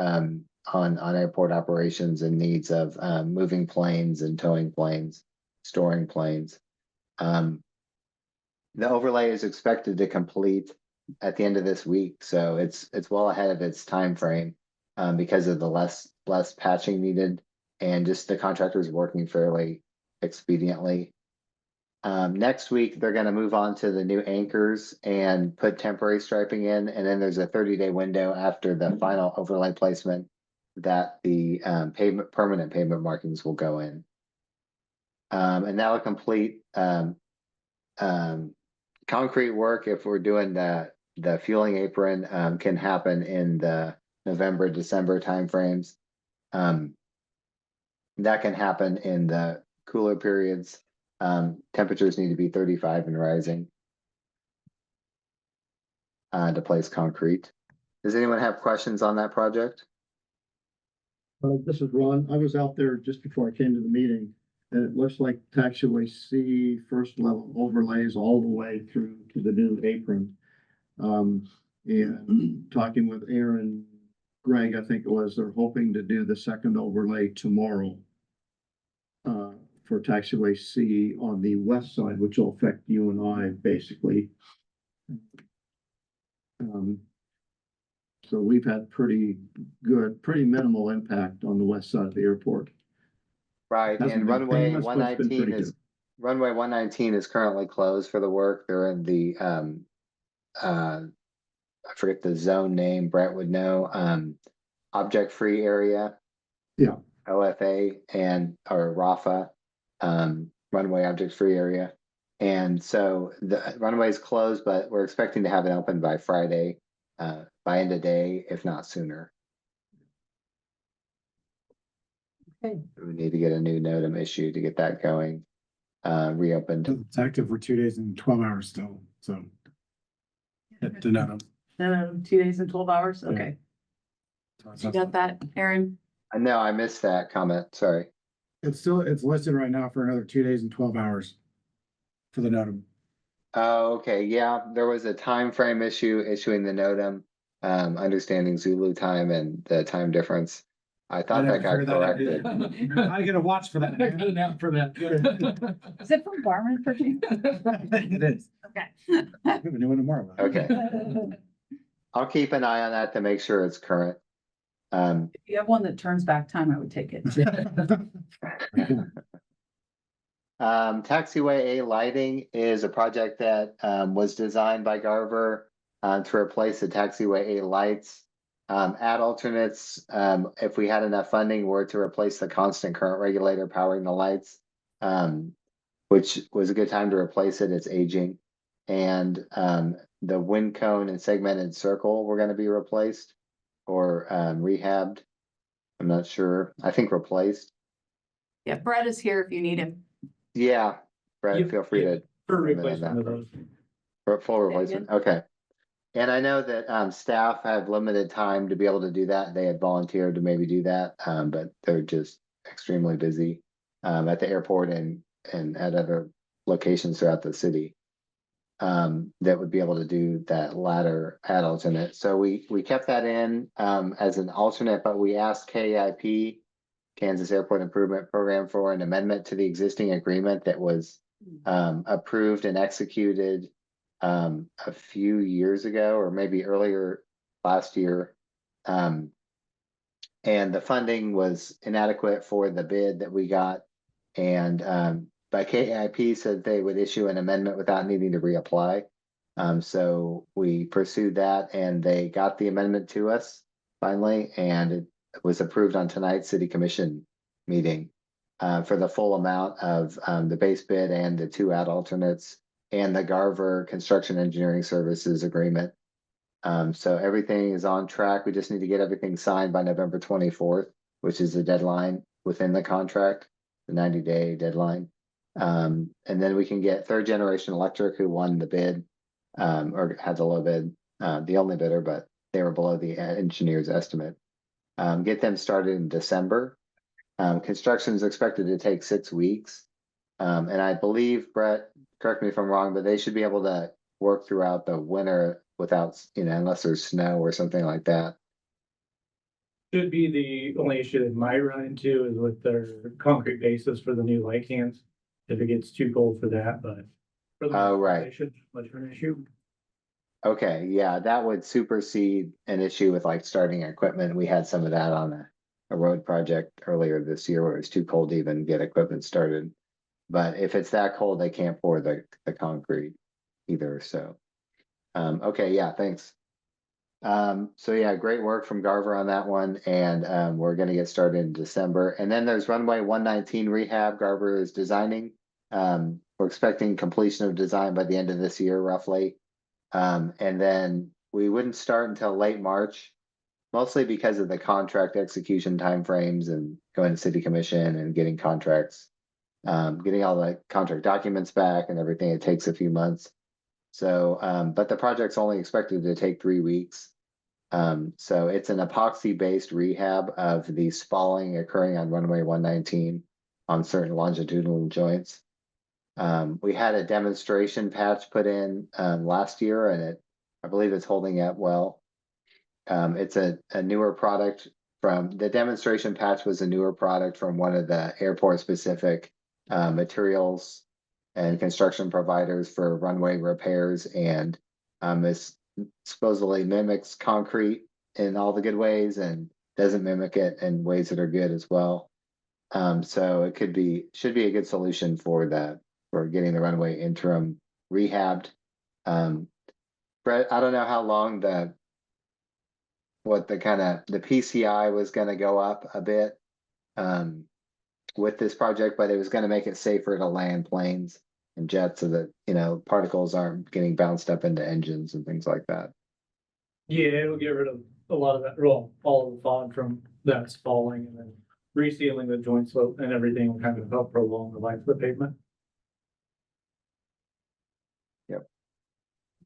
on airport operations and needs of moving planes and towing planes, storing planes. the overlay is expected to complete at the end of this week, so it's well ahead of its time frame because of the less patching needed and just the contractors working fairly expediently. Next week, they're gonna move on to the new anchors and put temporary striping in, and then there's a 30-day window after the final overlay placement that the permanent pavement markings will go in. And that will complete concrete work, if we're doing the fueling apron, can happen in the November, December timeframes. That can happen in the cooler periods. Temperatures need to be 35 and rising to place concrete. Does anyone have questions on that project? This is Ron. I was out there just before I came to the meeting, and it looks like Taxiway C first level overlays all the way through to the new apron. And talking with Aaron, Greg, I think it was, they're hoping to do the second overlay tomorrow for Taxiway C on the west side, which will affect you and I basically. So we've had pretty minimal impact on the west side of the airport. Right, Hasn't and been runway famous, but it's been 119 runway 119 is currently closed for the work. They're in the I forget the zone name, Brett would know, object free area. Yeah. OFA or RAFA, runway object free area. And so the runway is closed, but we're expecting to have it open by Friday, by end of day, if not sooner. Okay. We need to get a new NOTAM issue to get that going, reopened. It's active for 2 days and 12 hours still, so. To know. 2 days and 12 hours, okay. You got that, Aaron? I know I missed that comment, sorry. It's listed right now for another 2 days and 12 hours for the NOTAM. Oh, okay, yeah, there was a time frame issue issuing the NOTAM, understanding Zulu time and the time difference. I thought that got corrected. I get a watch for that. I got an app for that. Is it from Barman for you? It is. Okay. We have a new one tomorrow. Okay. I'll keep an eye on that to make sure it's current. If you have one that turns back time, I would take it. Taxiway A lighting is a project that was designed by Garver to replace the Taxiway A lights. Add alternates, if we had enough funding, were to replace the constant current regulator powering the lights, which was a good time to replace it. It's aging. And the wind cone and segmented circle were going to be replaced or rehabbed. I'm not sure. I think replaced. Yeah, Brett is here if you need him. Yeah, Brett, Yep, feel free to. For comment on replacement that. of those. For full replacement, okay. And I know that staff have limited time to be able to do that. They had volunteered to maybe do that, but they're just extremely busy at the airport and at other locations throughout the city that would be able to do that latter ad alternate. So we kept that in as an alternate, but we asked KIP, Kansas Airport Improvement Program, for an amendment to the existing agreement that was approved and executed a few years ago, or maybe earlier last year. And the funding was inadequate for the bid that we got. And by KIP said they would issue an amendment without needing to reapply. So we pursued that and they got the amendment to us finally, and it was approved on tonight's city commission meeting for the full amount of the base bid and the 2 ad alternates and the Garver Construction Engineering Services agreement. So everything is on track. We just need to get everything signed by November 24th, which is the deadline within the contract, the 90-day deadline. And then we can get Third Generation Electric, who won the bid, or had the low bid, the only bidder, but they were below the engineer's estimate. Get them started in December. Construction is expected to take 6 weeks. And I believe, Brett, correct me if I'm wrong, but they should be able to work throughout the winter without, unless there's snow or something like that. Should be the only issue they might run into is with their concrete bases for the new light cans. If it gets too cold for that, but Oh, right. Much of an issue. Okay, yeah, that would supersede an issue with like starting equipment. We had some of that on a road project earlier this year where it was too cold to even get equipment started. But if it's that cold, they can't pour the concrete either, so. Okay, yeah, thanks. So yeah, great work from Garver on that one, and we're gonna get started in December. And then there's Runway 119 Rehab Garver is designing. We're expecting completion of design by the end of this year, roughly. And then we wouldn't start until late March, mostly because of the contract execution timeframes and going to city commission and getting contracts, getting all the contract documents back and everything. It takes a few months. So, but the project's only expected to take 3 weeks. So it's an epoxy-based rehab of the spalling occurring on runway 119 on certain longitudinal joints. We had a demonstration patch put in last year, and I believe it's holding up well. It's a newer product from the demonstration patch was a newer product from one of the airport-specific materials and construction providers for runway repairs, and this supposedly mimics concrete in all the good ways and doesn't mimic it in ways that are good as well. So it should be a good solution for getting the runway interim rehabbed. Brett, I don't know how long the PCI was going to go up a bit with this project, but it was going to make it safer to land planes and jets so that, particles aren't getting bounced up into engines and things like that. Yeah, it'll get rid of a lot of that, well, all of the fog from that's falling, and then resealing the joint slope and everything will kind of help prolong the life of the pavement. Yep.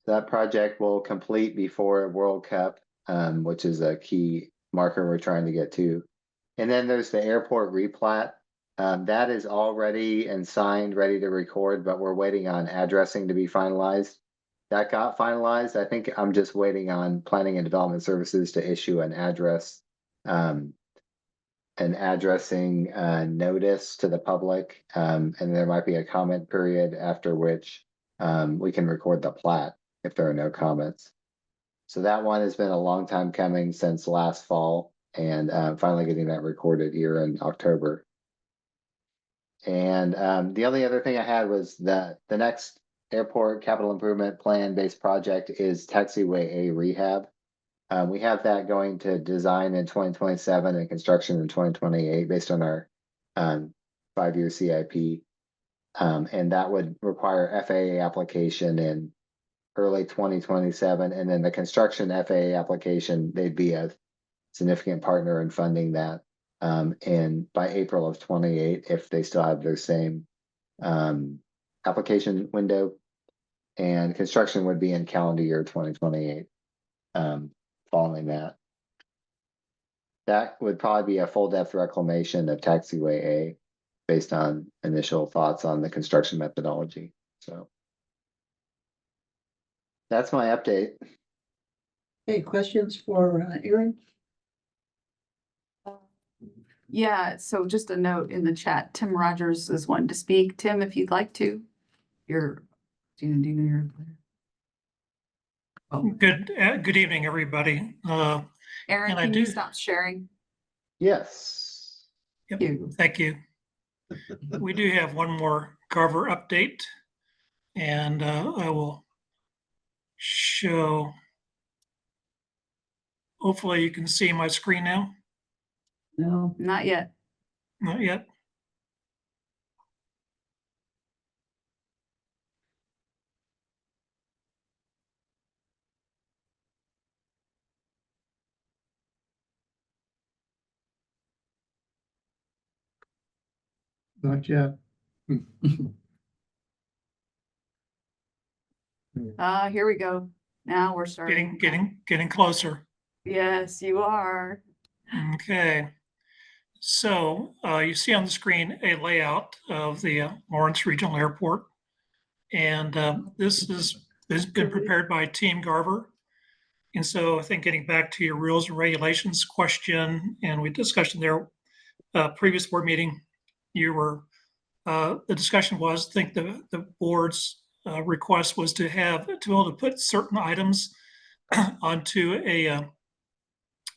That project will complete before World Cup, which is a key marker we're trying to get to. And then there's the airport replat. That is all ready and signed, ready to record, but we're waiting on addressing to be finalized. That got finalized. I think I'm just waiting on planning and development services to issue an addressing notice to the public. And there might be a comment period after which we can record the plat if there are no comments. So that one has been a long time coming since last fall, and finally getting that recorded here in October. And the only other thing I had was the next airport capital improvement plan based project is Taxiway A Rehab. We have that going to design in 2027 and construction in 2028 based on our 5-year CIP. And that would require FAA application in early 2027. And then the construction FAA application, they'd be a significant partner in funding that by April of 28 if they still have their same application window. And construction would be in calendar year 2028 following that. That would probably be a full depth reclamation of Taxiway A based on initial thoughts on the construction methodology. So that's my update. Hey, questions for Aaron? Yeah, so just a note in the chat, Tim Rogers is wanting to speak. Tim, if you'd like to, do you know your? Oh, Good evening, everybody. Aaron, can you stop sharing? Yes. Yep, thank you. We do have one more Garver update, and I will show. Hopefully you can see my screen now. No, not yet. Not yet. Not yet. Here we go. Now we're starting. Getting closer. Yes, you are. Okay. So you see on the screen a layout of the Lawrence Regional Airport. And this has been prepared by Team Garver. And so I think getting back to your rules and regulations question, and we discussed in their previous board meeting, the discussion was, I think the board's request was to be able to put certain items onto an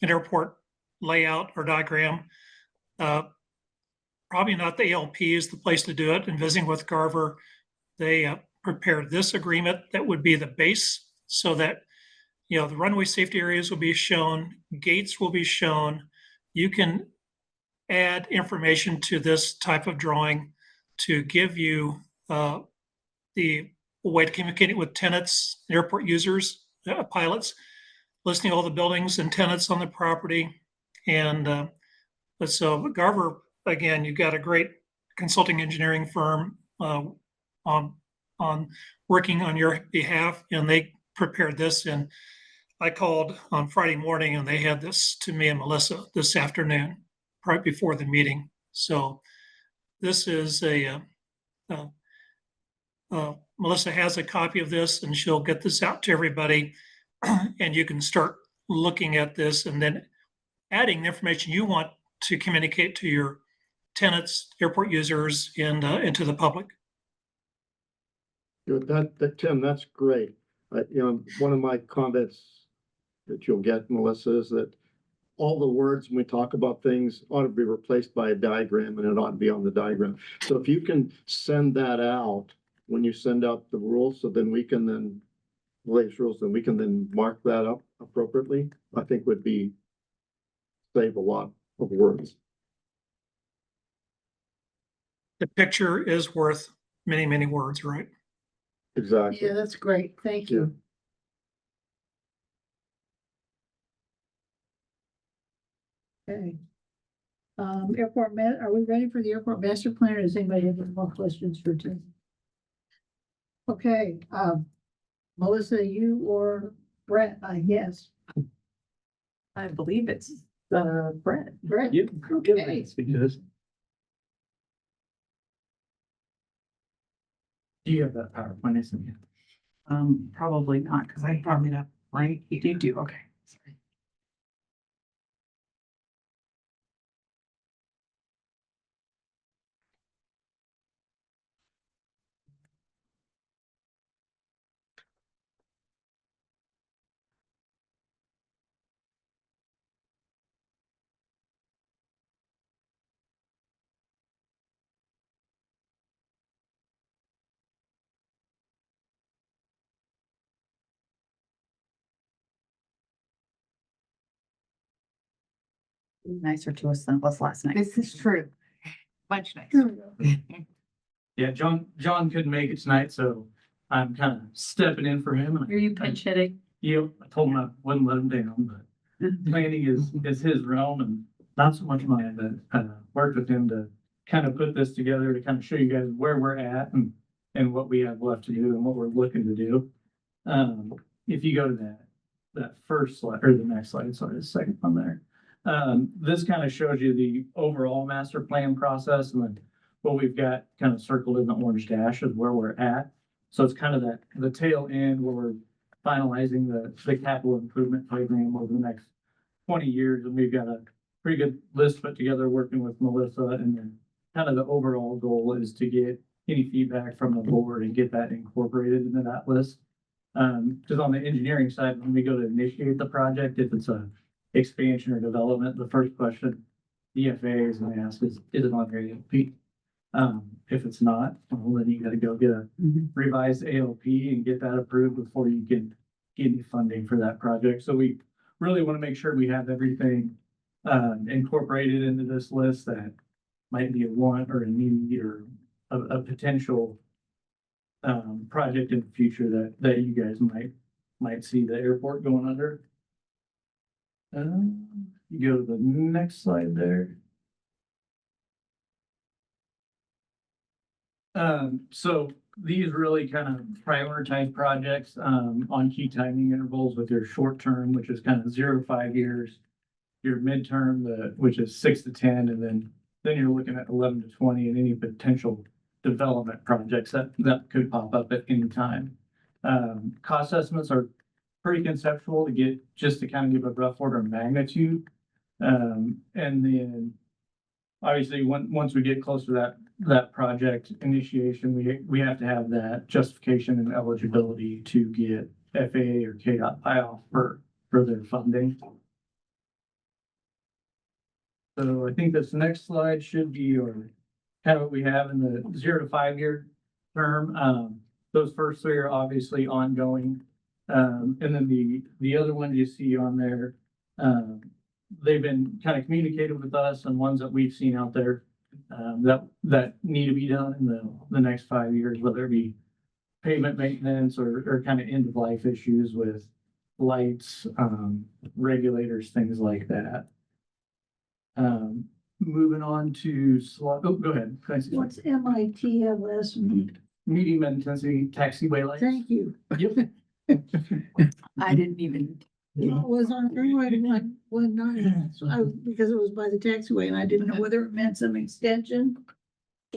airport layout or diagram. Probably not the ALP is the place to do it. And visiting with Garver, they prepared this agreement that would be the base so that, you know, the runway safety areas will be shown, gates will be shown. You can add information to this type of drawing to give you the way to communicate with tenants, airport users, pilots, listing all the buildings and tenants on the property. And so Garver, again, you've got a great consulting engineering firm on working on your behalf, and they prepared this. And I called on Friday morning, and they had this to me and Melissa this afternoon, right before the meeting. So this is Melissa has a copy of this, and she'll get this out to everybody, and you can start looking at this and then adding the information you want to communicate to your tenants, airport users, and to the public. Tim, that's great. One of my comments that you'll get, Melissa, is that all the words when we talk about things ought to be replaced by a diagram, and it ought to be on the diagram. So if you can send that out when you send out the rules, so then we can then latest rules, then we can then mark that up appropriately, I think would be save a lot of words. The picture is worth many, many words, right? Exactly. Yeah, that's great. Thank you. Okay. Are we ready for the airport master plan, or does anybody have any more questions for Tim? Okay, Melissa, you or Brett, I guess. I believe it's Brett. Brett? You Okay. because You have that PowerPoint, isn't it? Probably not, because I brought it up right. You do, okay. Sorry. Nicer to us than it was last night. This is true. Much nicer. Yeah, John couldn't make it tonight, so I'm kind of stepping in for him. Are you pinch hitting? I told him I wouldn't let him down, but planning is his realm and not so much mine, but worked with him to kind of put this together to kind of show you guys where we're at and what we have left to do and what we're looking to do. If you go to that first slide, or the next slide, sorry, the second one there. This kind of shows you the overall master plan process, and then what we've got kind of circled in the orange dash is where we're at. So it's kind of the tail end where we're finalizing the capital improvement program over the next 20 years. And we've got a pretty good list put together working with Melissa, and then kind of the overall goal is to get any feedback from the board and get that incorporated into that list. Because on the engineering side, when we go to initiate the project, if it's a expansion or development, the first question the FAA is going to ask is it on your ALP? If it's not, well, then you got to go get a revised ALP and get that approved before you can get any funding for that project. So we really want to make sure we have everything incorporated into this list that might be a want or a need or a potential project in the future that you guys might see the airport going under. You go to the next slide there. So these really kind of prioritize projects on key timing intervals with your short term, which is kind of 0 to 5 years, your midterm, which is 6 to 10, and then you're looking at 11 to 20 and any potential development projects that could pop up at any time. Cost estimates are pretty conceptual to kind of give a rough order of magnitude. And then obviously, once we get close to that project initiation, we have to have that justification and eligibility to get FAA or KDOT buy-off for their funding. So I think this next slide should be your, kind of what we have in the 0 to 5 year term. Those first three are obviously ongoing. And then the other ones you see on there, they've been kind of communicated with us and ones that we've seen out there that need to be done in the next 5 years, whether it be pavement maintenance or kind of end of life issues with lights, regulators, things like that. Moving on to slide. Oh, go ahead. Can I see What's MITLS mean? medium intensity taxiway lights? Thank you. Yep. I didn't even. It was on Runway one night, so because it was by the taxiway and I didn't know whether it meant some extension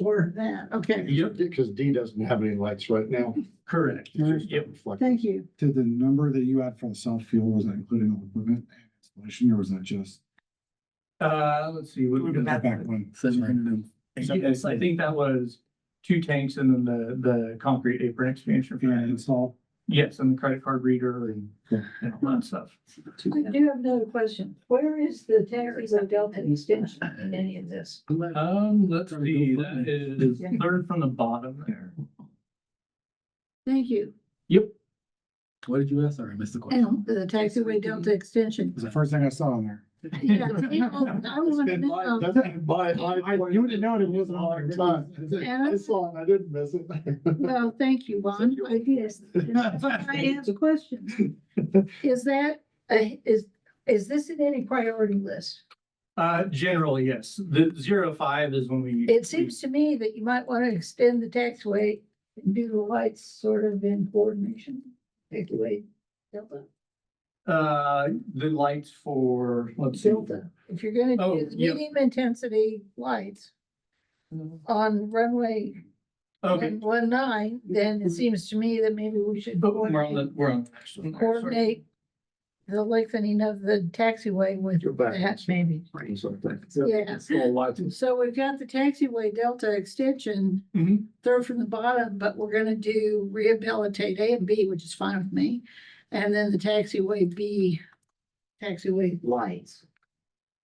or that. Okay, Yep. Because D doesn't have any lights right now. Correct. Yep. thank you. Did the number that you had for the south fuel, was that including all equipment and installation, or was that just Let's see. What we the got? back one? 700. Yes, I think that was 2 tanks and then the concrete apron expansion. And install? Yes, and the credit card reader and all that stuff. I do have another question. Where is the Taxiway Delta extension in any of this? Let's see, that is third from the bottom there. Thank you. Yep. What did you ask? Sorry, I missed the question. And the Taxiway Delta extension. It was the first thing I saw on there. Yeah, I want to know. You would have known it wasn't on your time. I saw it, I didn't miss it. Well, thank you, Juan. I guess. I asked questions. Is that, is this in any priority list? Generally, yes. The 0 to 5 is when we. It seems to me that you might want to extend the taxiway and do the lights sort of in coordination. Taxiway Delta. The lights for, let's see. Delta. If you're gonna Oh, do the yep. medium intensity lights on runway Okay. 19, then it seems to me that maybe we should But we're on the next one. coordinate the lengthening of the taxiway with You're back. that maybe. Yeah. So we've got the taxiway Delta extension, Mhm. third from the bottom, but we're gonna do rehabilitate A and B, which is fine with me. And then the taxiway B, taxiway lights.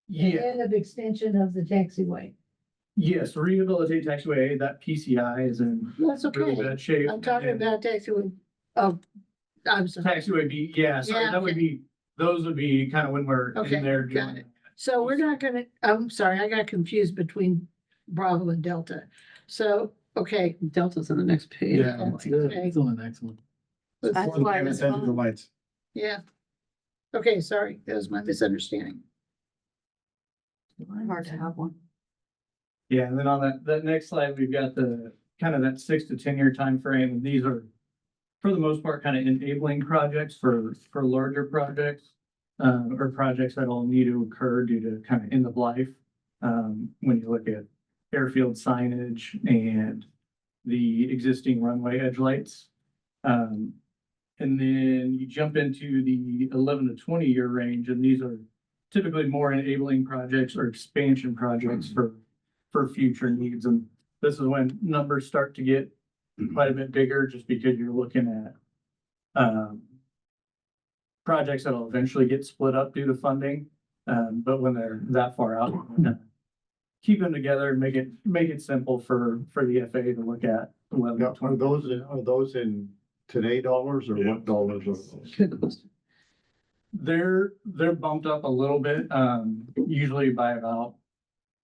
Yeah, And of extension of the taxiway. yes, rehabilitate taxiway, that PCI is in That's really okay. bad shape. I'm talking and about taxiway. Oh, I'm sorry. Taxiway B, yeah, sorry, Yeah, that would okay. be, those would be kind of when we're Okay, in there got doing. it. So we're not gonna, I'm sorry, I got confused between Bravo and Delta. So, okay. Delta's on the next page. Yeah, Okay. it's on the next one. That's For the why payment it's and the fine. lights. Yeah. Okay, sorry, that was my misunderstanding. Hard to have one. Yeah, and then on that next slide, we've got the kind of that 6 to 10 year time frame, and these are for the most part, kind of enabling projects for larger projects. Or projects that'll need to occur due to kind of end of life. When you look at airfield signage and the existing runway edge lights. And then you jump into the 11 to 20 year range, and these are typically more enabling projects or expansion projects for future needs. And this is when numbers start to get quite a bit bigger, just because you're looking at projects that'll eventually get split up due to funding. But when they're that far out, keep them together and make it simple for the FAA to look at. 11 to Now, 20. are those in today dollars or what dollars are those? They're bumped up a little bit, usually by about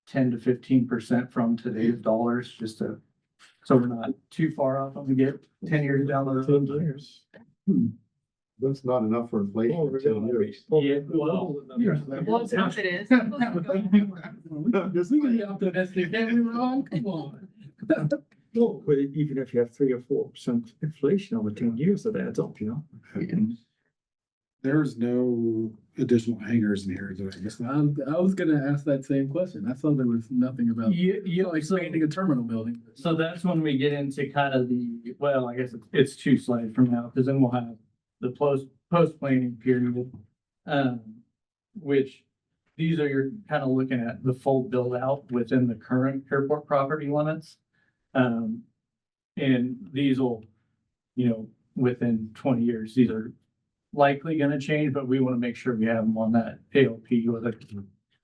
10 to 15% from today's dollars, so we're not too far off when we get 10 years down the road. 10 years. That's not enough for inflation for 10 years. Yeah, well. Well, it's not, it is. Just Be optimistic, get me wrong, come on. No, but even if you have 3 or 4% inflation over 10 years, that adds up, you know? There's no additional hangars in here, I guess. I was gonna ask that same question. I saw there was nothing about Yeah, expanding a terminal building. so that's when we get into kind of well, I guess it's 2 slides from now, because then we'll have the post planning period, which these are your kind of looking at the full build out within the current airport property limits. And these will, within 20 years, these are likely going to change, but we want to make sure we have them on that ALP, whether it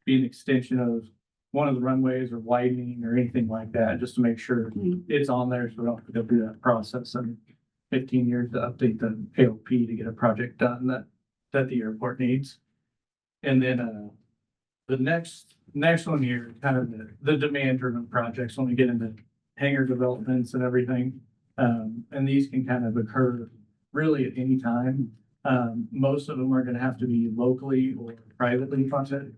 be an extension of one of the runways or widening or anything like that, just to make sure it's on there, so we don't have to go through that process and 15 years to update the ALP to get a project done that the airport needs. And then, the next one here, kind of the demand driven projects, when we get into hangar developments and everything. And these can kind of occur really at any time. Most of them are gonna have to be locally or privately funded.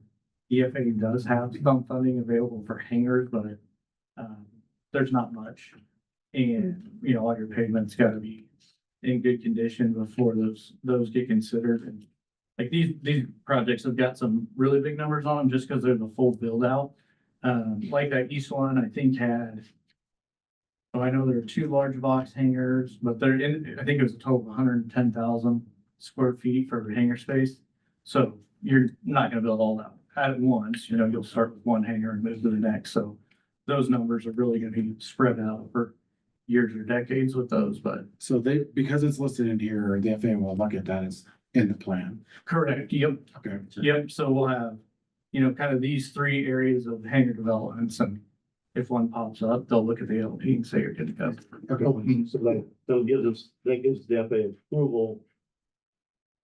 The FAA does have some funding available for hangars, but there's not much. And, all your pavement's gotta be in good condition before those get considered. And like these projects have got some really big numbers on them just because they're the full build out. Like that east one, I think had, I know there are 2 large box hangars, but they're in, I think it was a total of 110,000 square feet for hangar space. So you're not gonna build all that at once, you'll start with one hangar and move to the next. So those numbers are really gonna be spread out over years or decades with those, but. So because it's listed in here, the FAA will look at that as in the plan. Correct, yep. Okay. Yep, so we'll have, kind of these 3 areas of hangar developments, and if one pops up, they'll look at the LP and say you're good to go. Okay. So that gives the FAA approval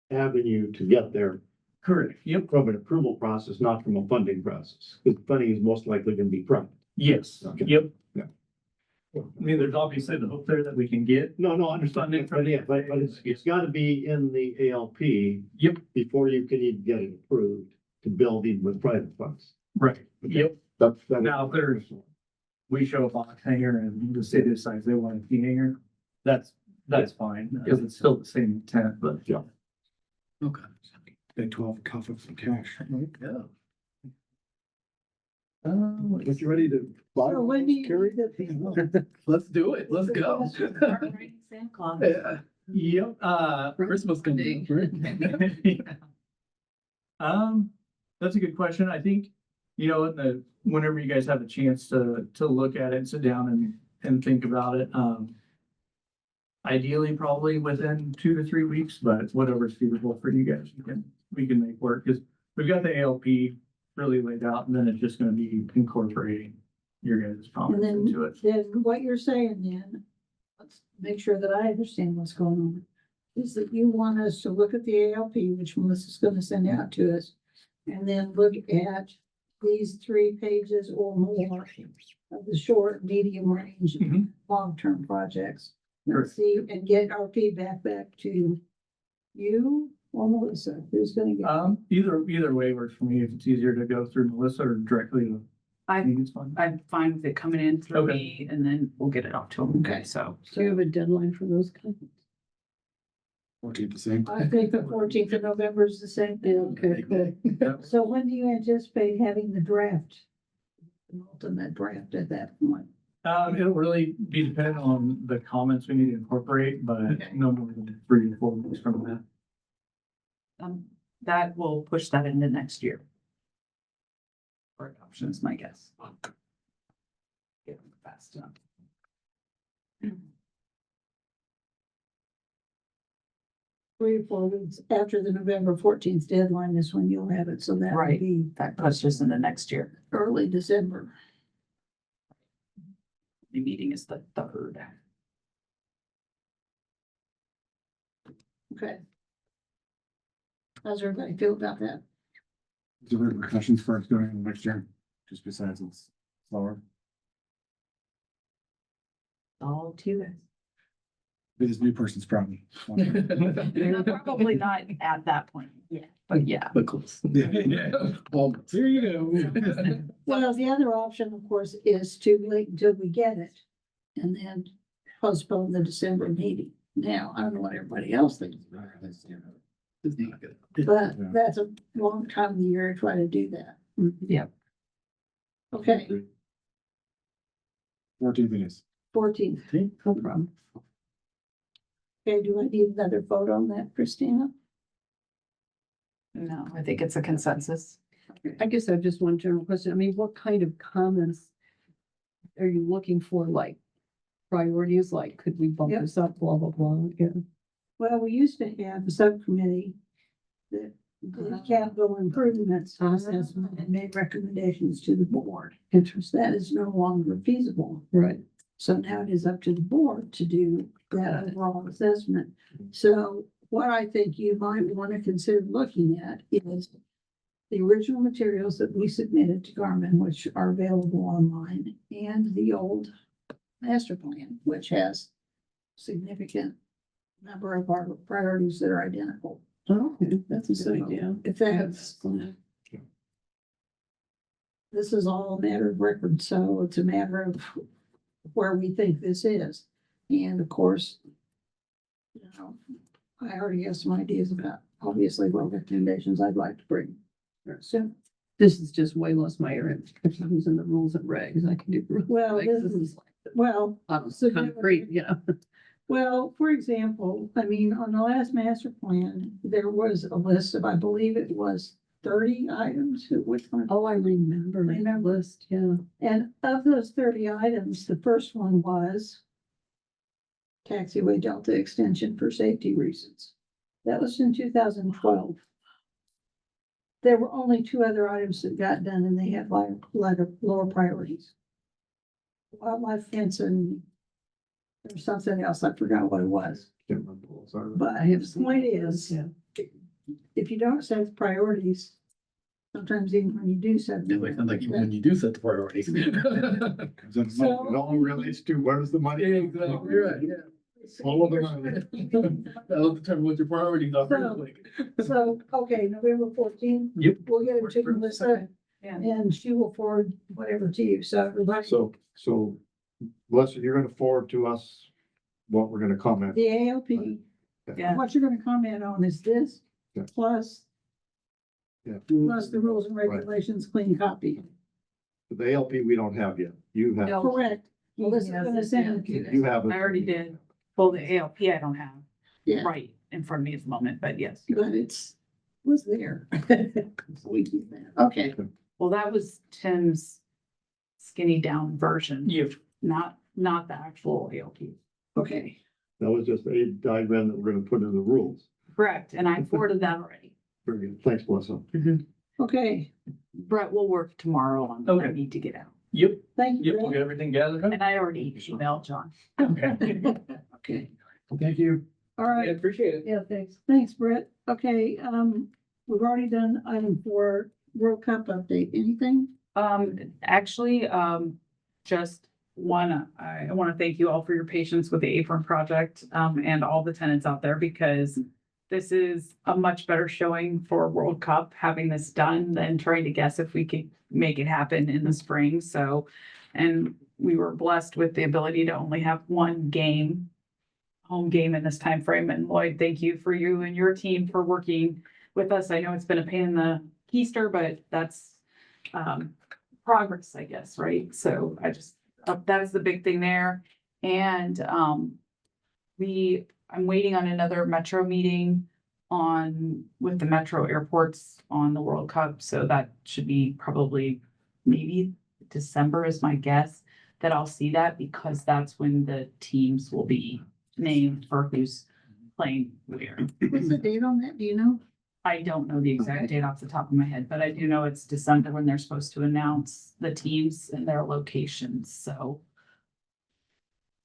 avenue to get there Correct, yep, from an approval process, not from a funding process, because funding is most likely going to be private. yes, Okay. yep. Yeah. I mean, there's obviously the hope there that we can get. No, I understand, Funding from but yeah, but it's got to be in the ALP. Yep. Before you can even get it approved to build even with private funds. Right, yep. That Now, if there's, we show a box hangar and the city decides they want a key hangar, that's fine, because it's still the same intent, but. Yeah. Okay. Day 12, cough up some cash. Yeah. Get you ready to buy. So when do you- Carry Let's do it. Let's go. Santa Claus. Yeah. Yep, Christmas coming. That's a good question. I think, whenever you guys have a chance to look at it, sit down and think about it, ideally probably within 2 to 3 weeks, but whatever's feasible for you guys, we can make work, because we've got the ALP really laid out, and then it's just gonna be incorporating your guys' And comments then, into it. then what you're saying then, let's make sure that I understand what's going on, is that you want us to look at the ALP, which Melissa's gonna send out to us, and then look at these 3 pages or more of the short, medium range, Mhm. long-term projects. And Correct. see, and get our feedback back to you or Melissa, who's gonna get. Either way works for me. If it's easier to go through Melissa or directly to I, me, it's fine. I'm fine with it coming in through Okay. me and then we'll get it off to them. Okay, so. Do you have a deadline for those comments? 14th, the same. I think the 14th of November is the same thing. Okay, cool. Yep. So when do you anticipate having the draft? The ultimate draft at that point? It'll really be dependent on the comments we need to incorporate, but Okay. no more than 3 to 4 weeks from that. That will push that into next year. For adoption is my guess. Get them fast enough. 3 to 4 weeks after the November 14th deadline is when you'll have it, so that would Right. be That pushes into next year. early December. The meeting is the 3rd. Okay. How's everybody feel about that? Is there repercussions for it going into next year? Just besides it's slower. All to you guys. It is new person's problem. Probably not at that point. Yeah. But yeah. But close. Yeah. Almost. Here you go. Well, the other option, of course, is to wait until we get it and then postpone the December meeting. Now, I don't know what everybody else thinks, It's not good. but Yeah. that's a long time of the year to try to do that. Yeah. Okay, 14th it is. 14th, no problem. Okay, do I need another vote on that, Christina? No, I think it's a consensus. I guess I have just one general question. I mean, what kind of comments are you looking for, like priorities, like could we bump Yep. this up, blah, blah, blah, yeah. Well, we used to have a subcommittee that did capital improvements assessment and made recommendations to the board. Interesting, That is no longer feasible. right. So now it is up to the board to do that overall assessment. So what I think you might want to consider looking at is the original materials that we submitted to Garmin, which are available online, and the old master plan, which has significant number of our priorities that are identical. Oh, okay, that's a good idea. If that's, this is all a matter of record, so it's a matter of where we think this is. And of course, you know, I already have some ideas about obviously what recommendations I'd like to bring. So, This is just way less my area, if I'm using the rules and regs, I can do. well, regs. this is, well, Concrete, you know. well, for example, I mean, on the last master plan, there was a list of, I believe it was 30 items. Which one? Oh, I remember that Remember. list, yeah. And of those 30 items, the first one was Taxiway Delta extension for safety reasons. That was in 2012. There were only 2 other items that got done and they had lower priorities. Wildlife fence and there's something else, I forgot what it was. But the point is, Yeah. if you don't set the priorities, sometimes even when you do set. It sounds like even when you do set the priorities. So- It all relates to where's the money? Yeah, exactly, you're right, yeah. All of the money. That'll determine what your priorities are. So- So, okay, November 14th. Yep. We'll get it to Melissa Yeah. and she will forward whatever to you. So everybody, So, Melissa, you're gonna forward to us what we're gonna comment. the ALP, Yeah. what you're gonna comment on is this Yeah. plus plus the rules and regulations, clean copy. The ALP we don't have yet. You have, Correct. Melissa's gonna send it to you. you have it. I already did. Well, the ALP I don't have Yeah, right in front of me at the moment, but yes. but was there. We keep that. Okay. Well, that was Tim's skinny down version. Yep. Not the actual ALP. Okay. That was just a diagram that we're gonna put in the rules. Correct, and I forwarded that already. Very good. Thanks, Melissa. Okay. Brett will work tomorrow on what I Okay. need to get out. Yep, Thank yep, you. we'll get everything gathered up. And I already emailed John. Okay. Okay. Thank you. All I right. appreciate it. Yeah, thanks. Thanks, Brett. Okay, we've already done item 4, World Cup update. Anything? Actually, just I want to thank you all for your patience with the Apron project, and all the tenants out there, because this is a much better showing for World Cup, having this done than trying to guess if we could make it happen in the spring. So, and we were blessed with the ability to only have one game, home game in this time frame. And Lloyd, thank you for you and your team for working with us. I know it's been a pain in the keister, but that's progress, I guess, right? So I just, that's the big thing there. And I'm waiting on another Metro meeting with the Metro airports on the World Cup. So that should be probably maybe December is my guess that I'll see that, because that's when the teams will be named for who's playing where. What's the date on that? Do you know? I don't know the exact Okay. date off the top of my head, but I do know it's December when they're supposed to announce the teams and their locations, so.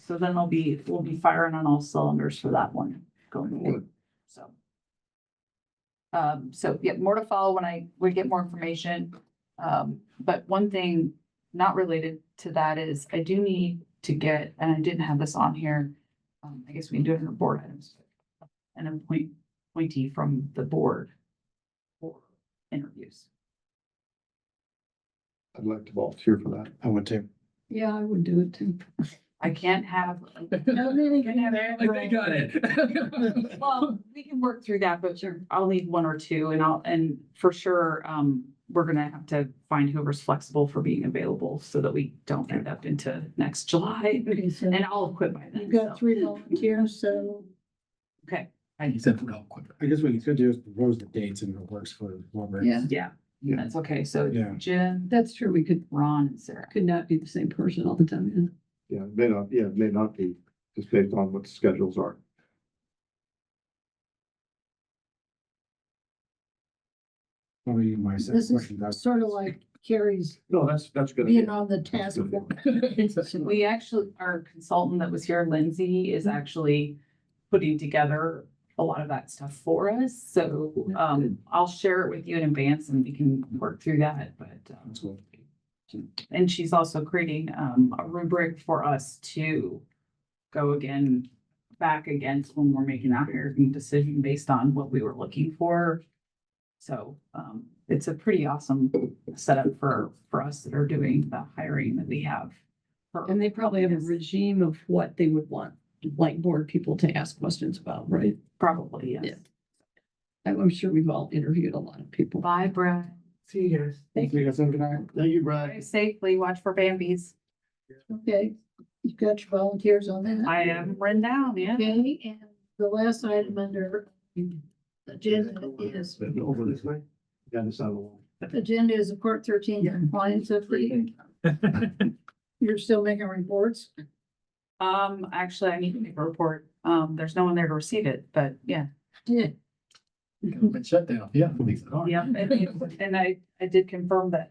So then we'll be firing on all cylinders for that one going forward, so. So yeah, more to follow when we get more information. But one thing not related to that is I do need to get, and I didn't have this on here. I guess we can do it in the board items. An appointee from the board for interviews. I'd like to volunteer for that. I would too. Yeah, I would do it too. I can't have. No, really, Can have Like they got it. Well, we can work through that, but I'll need 1 or 2 and for sure, we're gonna have to find whoever's flexible for being available so that we don't end up into next July. Okay, so And I'll quit by then. you've got so. 3 volunteers, so Okay, You said put out quicker. I guess what you could do is propose the dates and if it works for whoever. yeah. yeah, Yeah. That's okay. So Yeah. Jim, That's true. We could Ron, and Sarah. not be the same person all the time. Yeah, it may not be, just based on what the schedules are. Probably my second This question. is sort of like Carrie's No, that's good. being on the task force. We actually, our consultant that was here, Lindsay, is actually putting together a lot of that stuff for us. So, I'll share it with you in advance and we can work through that, but, That's cool. and she's also creating, a rubric for us to go back against when we're making our hiring decision based on what we were looking for. So, it's a pretty awesome setup for us that are doing the hiring that we have. And they probably have a regime of what they would want, like board people to ask questions about, right? Probably, yes. Yeah. I'm sure we've all interviewed a lot of people. Bye, Brad. See you guys. Thank you guys. Have a good night. Thank you, Brad. Drive safely, watch for Bambies. Okay, you've got your volunteers on that. I am written down, yeah. Okay, and the last item under agenda is, Over this way. Got this out of the wall. agenda is the Part 13 compliance update. You're still making reports? Actually, I need to make a report. There's no one there to receive it, but yeah. Yeah. Been shut down. Yeah. Yeah, and I did confirm that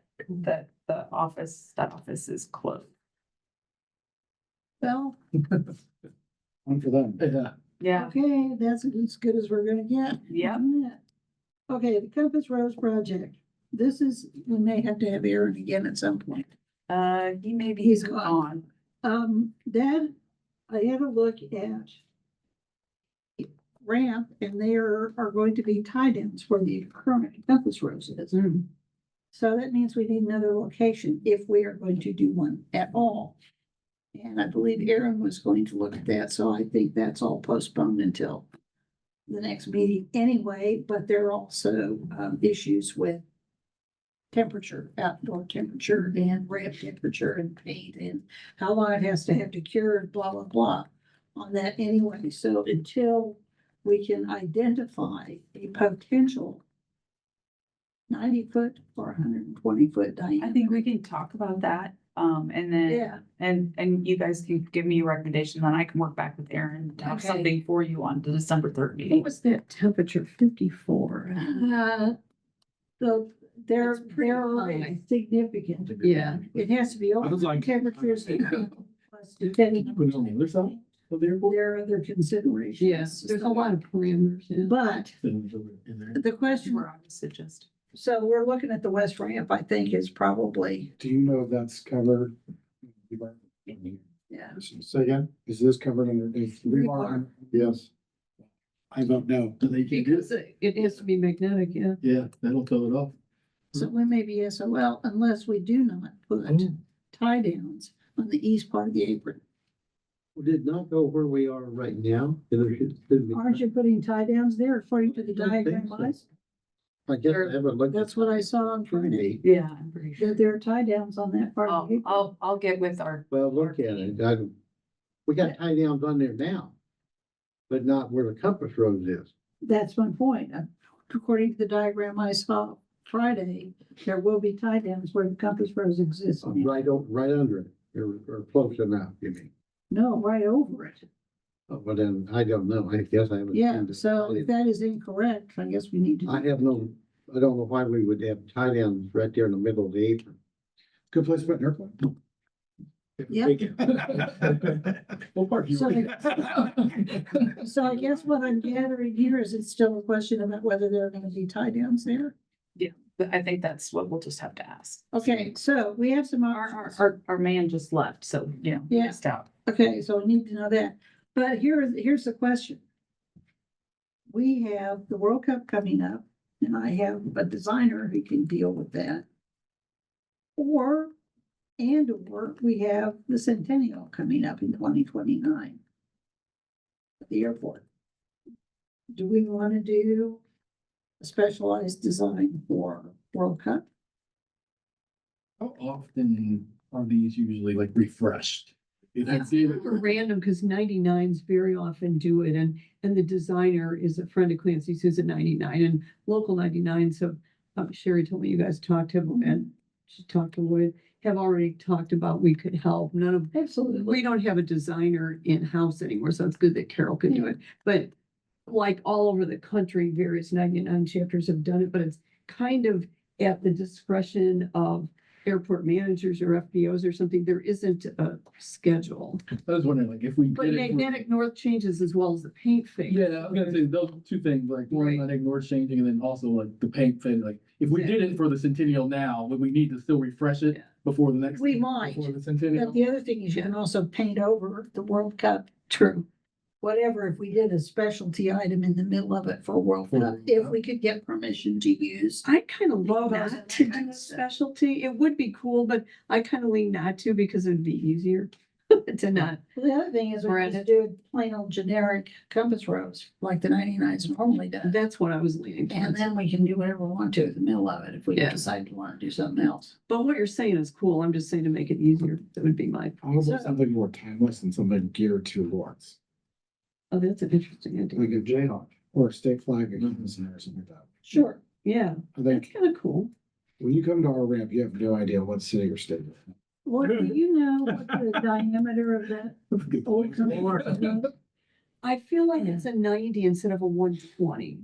the office, that office is closed. Well, One for them. Yeah. Yeah, okay, that's as good as we're gonna get. Yep. on that. Okay, the Compass Rose project. This is, we may have to have Aaron again at some point. he may be He's gone. That, I had a look at ramp and there are going to be tie-downs where the current Compass Rose is. So that means we need another location if we are going to do one at all. And I believe Aaron was going to look at that, so I think that's all postponed until the next meeting anyway, but there are also issues with temperature, outdoor temperature and ramp temperature and paint and how long it has to have to cure and blah, blah, blah on that anyway. So until we can identify a potential 90-foot or 120-foot diameter. I think we can talk about that. And then, Yeah, and you guys can give me a recommendation, then I can work back with Aaron to have Okay. something for you on the December 3rd What meeting. was that temperature? 54. so they're, That's pretty they're high. significant. Yeah. It has to be I was over like- temperatures. Depending Put it on the other side of the airport. there are other considerations. Yes, there's a lot of parameters. Yeah. But In there. the question, We're on to suggest. so we're looking at the west ramp, I think is probably, Do you know if that's covered? yeah. Say again? Is this covered under? Is rebar? Yes. I vote no. Do they get Because it? it has to be magnetic, yeah. Yeah, that'll tow it off. So we may be SOL unless we do not put tie downs on the east part of the apron. Did not go where we are right now. Aren't you putting tie downs there according to the diagram? Liz? I guess I haven't looked. That's what I saw on Friday, Yeah, I'm pretty sure. that there are tie downs on that part of the apron. I'll get with our, Well, look at it. We got tie downs on there now. But not where the compass rose is. That's my point. According to the diagram I saw Friday, there will be tie downs where the compass rose exists. Right under it, or close enough, you mean? No, right over it. Oh, well, then, I don't know. I guess I haven't. Yeah, seen the- so if that is incorrect, I guess we need to. I don't know why we would have tie downs right there in the middle of the apron. Good place to put an airplane. Yep. We'll park you. So I guess what I'm gathering here is it's still a question about whether there are gonna be tie downs there. but I think that's what we'll just have to ask. Okay, so we have some options. Our man just left, so, you know, Yeah. missed out. Okay, so I need to know that. But here's the question. We have the World Cup coming up and I have a designer who can deal with that. Or we have the Centennial coming up in 2029 at the airport. Do we want to do a specialized design for World Cup? How often are these usually like refreshed? That's it. Random, because 99s very often do it, and the designer is a friend of Clancy's who's a 99, and local 99s have Sherry told me you guys talked to him and she talked to Lloyd, have already talked about we could help. None of, Absolutely. we don't have a designer in-house anymore, so it's good that Carol can do it. But like all over the country, various 99 chapters have done it, but it's kind of at the discretion of airport managers or FBOs or something. There isn't a schedule. I was wondering, like, if we But did it. for- magnetic north changes as well as the paint fade. Yeah, I was gonna say those two things, like one, Right. I think North changing, and then also like the paint fade, like, if we did it for the Centennial now, would we need to still refresh it Yeah. before the next? We might. Before the Centennial? But the other thing is you can also paint over the World Cup. True. Whatever, if we did a specialty item in the middle of it for World Cup, if we could get permission to use. I kind of love Logos not and to that kind do of stuff. specialty. It would be cool, but I kind of lean not to because it'd be easier to not. The other thing is we Brand just it. do plain old generic compass rose like the 99s normally does. That's what I was leaning And towards. then we can do whatever we want to in the middle of it if we Yeah. decide to want to do something else. But what you're saying is cool. I'm just saying to make it easier. That would be my. I would want something more timeless and something geared to Lawrence, Oh, that's an interesting idea. like a Jayhawk or a state flag or something like that. Sure. Yeah, I that's think kind of cool. when you come to our ramp, you have no idea what city or state. What do you know what the diameter of that? old compass was? I feel like it's a 90 instead of a 120.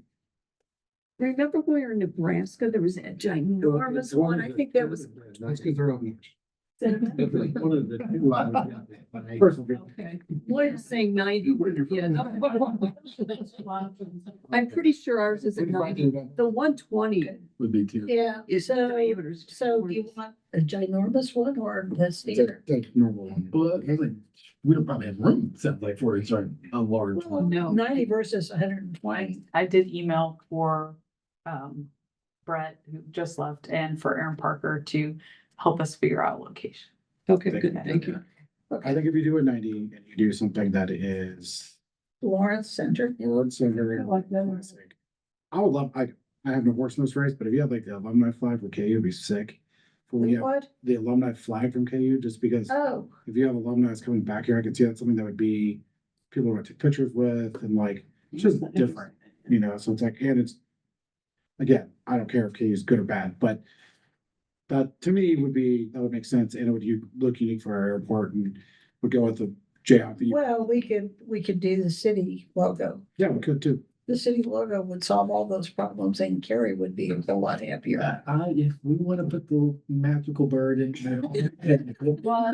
Remember when we were in Nebraska, there was a ginormous one. I think that was. That's because they're up much. One of the two. Personally. Okay, Lloyd is saying 90. Yeah, I'm pretty sure ours is at 90. The 120 Would be too. Yeah, is so, diameters. so do you want a ginormous one or the It's standard? a normal one. Well, I was like, we don't probably have room, except like for it's a large Well, one. No. 90 versus 120. I did email for, Brett, who just left, and for Aaron Parker to help us figure out a location. Okay, good, thank you. I think if you do a 90 and you do something that is Lawrence Center. Lawrence Center. I like that one. Classic. I would love, I have no horse in this race, but if you had like the alumni flag for KU, it'd be sick. For when you have What? the alumni flag from KU, just because Oh, if you have alumni that's coming back here, I could see that's something that would be people want to take pictures with and like, it's just different, you know, so it's like, and it's, again, I don't care if KU is good or bad, but that to me would be, that would make sense and it would look unique for our airport and would go with the J. well, we could do the city logo. Yeah, we could too. The city logo would solve all those problems and Carrie would be a lot happier. If we wanna put the magical bird in. Well,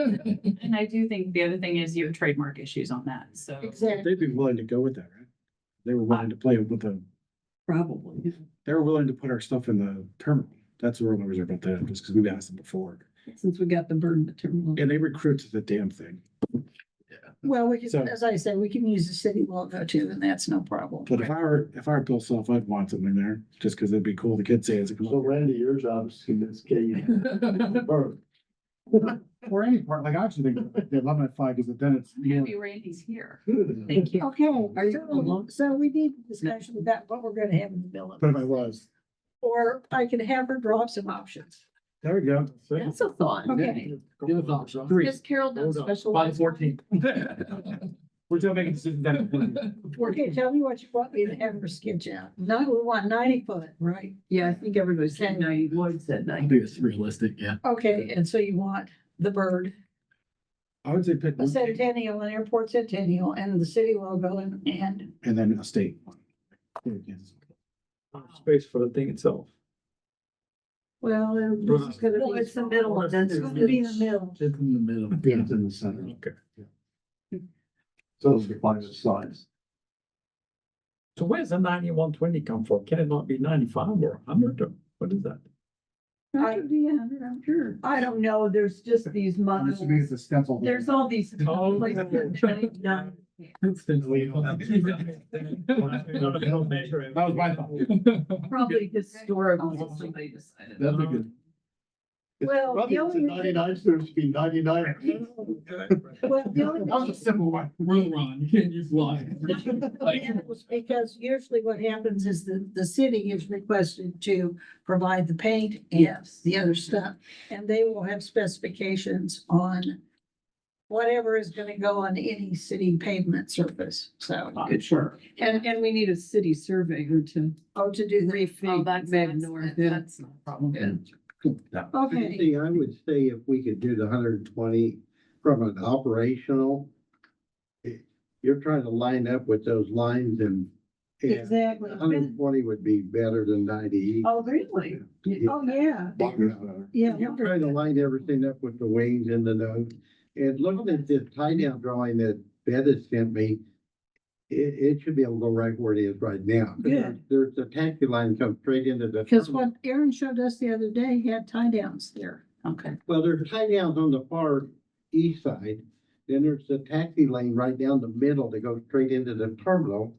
and I do think the other thing is you have trademark issues on that, so. Exactly. They'd be willing to go with that, right? They were willing to play with the, Probably. they were willing to put our stuff in the terminal. That's the real reserve about that, just because we've asked them before. Since we got the bird in the terminal. And they recruit to the damn thing. Well, we So- can, as I said, we can use the city logo too, and that's no problem. But if I were Bill Self, I'd want something there, just because it'd be cool. The kids say it's a So cool. Randy, your job is to convince KU. Or any part, like I actually think the alumni flag is that then it's more. Maybe Randy's here. Thank you. Okay, Are you alone? so we need a discussion about what we're gonna have in the bill. But if I was, Or I could have her draw up some options. there we go. That's a thought. Okay. Give us options. Three. Has Carol done Hold on. special? By ones? 14. We're still making decisions. Okay, tell me what you want me to have her sketch out. No, we want 90 foot, right? Yeah, I think everybody said 90. Lloyd said I 90. think it's realistic, yeah. Okay, and so you want the bird, I would say pick a one centennial, an airport centennial, and the city logo and and then a state one. Space for the thing itself. well, this is gonna Well, be. it's the middle one, that's It's gonna be in the middle. It's in the middle. Yeah, it's in the center. Okay. So it'll define the size. So where's the 9120 come from? Can it not be 95 or 100 or what is that? That could be 100, I'm sure. I don't know, there's just these models. It's a stencil. There's all these. Oh, places that are That was my thought. Probably historical, somebody decided. That'd be good. Well, the Probably it's a only, 99, so it should be 99. well, the only. That was a simple one. Rule, Ron, you can't use line. Because usually what happens is the city is requested to provide the paint and the other stuff. And they will have specifications on whatever is gonna go on any city pavement surface, so. Sure. And we need a city surveyor to To do that. refig Magnolia. That's not a problem. Okay, See, I would say if we could do the 120 from an operational, you're trying to line up with those lines and exactly. 120 would be better than 90. Oh, really? Oh, yeah, yeah. You're trying to line everything up with the wings and the nose. And looking at this tie down drawing that Bettis sent me, it should be able to go right where it is right now. Good. There's the taxi line comes straight into the. Because what Aaron showed us the other day had tie downs there. Okay. Well, there's tie downs on the far east side. Then there's the taxi lane right down the middle that goes straight into the terminal.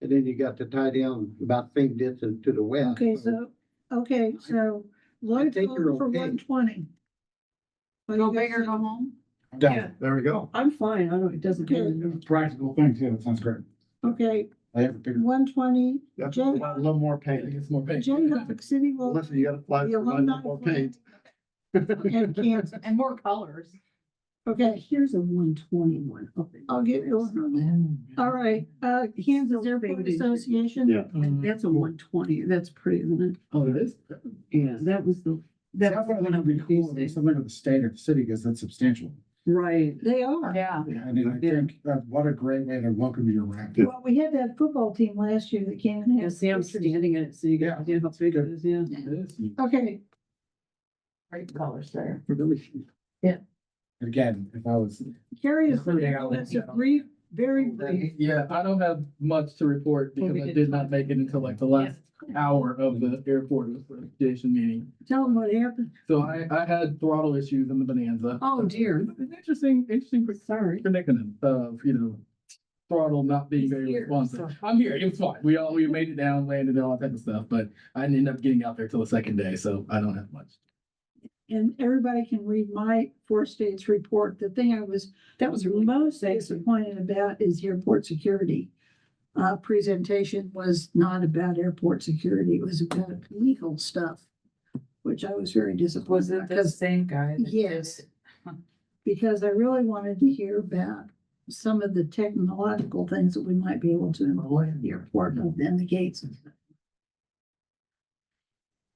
And then you got the tie down about the same distance to the west. Okay, so Lloyd's think you're going for okay. 120. Go big or go home? Down. There we go. I'm fine. I don't, it doesn't matter. Practical thing too. That sounds great. Okay, I have a bigger. 120, That's Jay- a little more paint. It's more paint. Jayhawk City will Listen, you gotta fly The for alumni more paint. and Kansas. And more colors. Okay, Here's a 121. I'll get you one on that. All right, Kansas Airport Association. Yeah. That's a 120. That's pretty, isn't it? Oh, it is? Yeah, that was the, That's that's what I one think of would the be cool, if pieces. something with the state or the city, because that's substantial. Right. They are. Yeah. Yeah, I mean, I think, what a great way to welcome you around. Well, we had that football team last year that came and Yeah, had. see, I'm pictures. standing in it, so you get, yeah, how big it is, yeah. It is. Okay, Great colors there. And again, if I was. Carrie is, Yeah. that's a brief, very brief. Yeah, I don't have much to report because I did not make it until like the last hour of the airport association meeting. Tell them what happened. So I had throttle issues in the Bonanza. Oh, dear. An interesting Sorry. predicament of, throttle not being very Here, responsive. so- I'm here, it was fine. We made it down, landed, all that type of stuff, but I didn't end up getting out there till the second day, so I don't have much. And everybody can read my 4 states report. The thing I was That was really most thanks. disappointed about is the airport security. Presentation was not about airport security. It was about legal stuff, which I was very disappointed. Was it the because- same guy? that did Yes. it? Because I really wanted to hear about some of the technological things that we might be able to employ in the airport and the gates and stuff.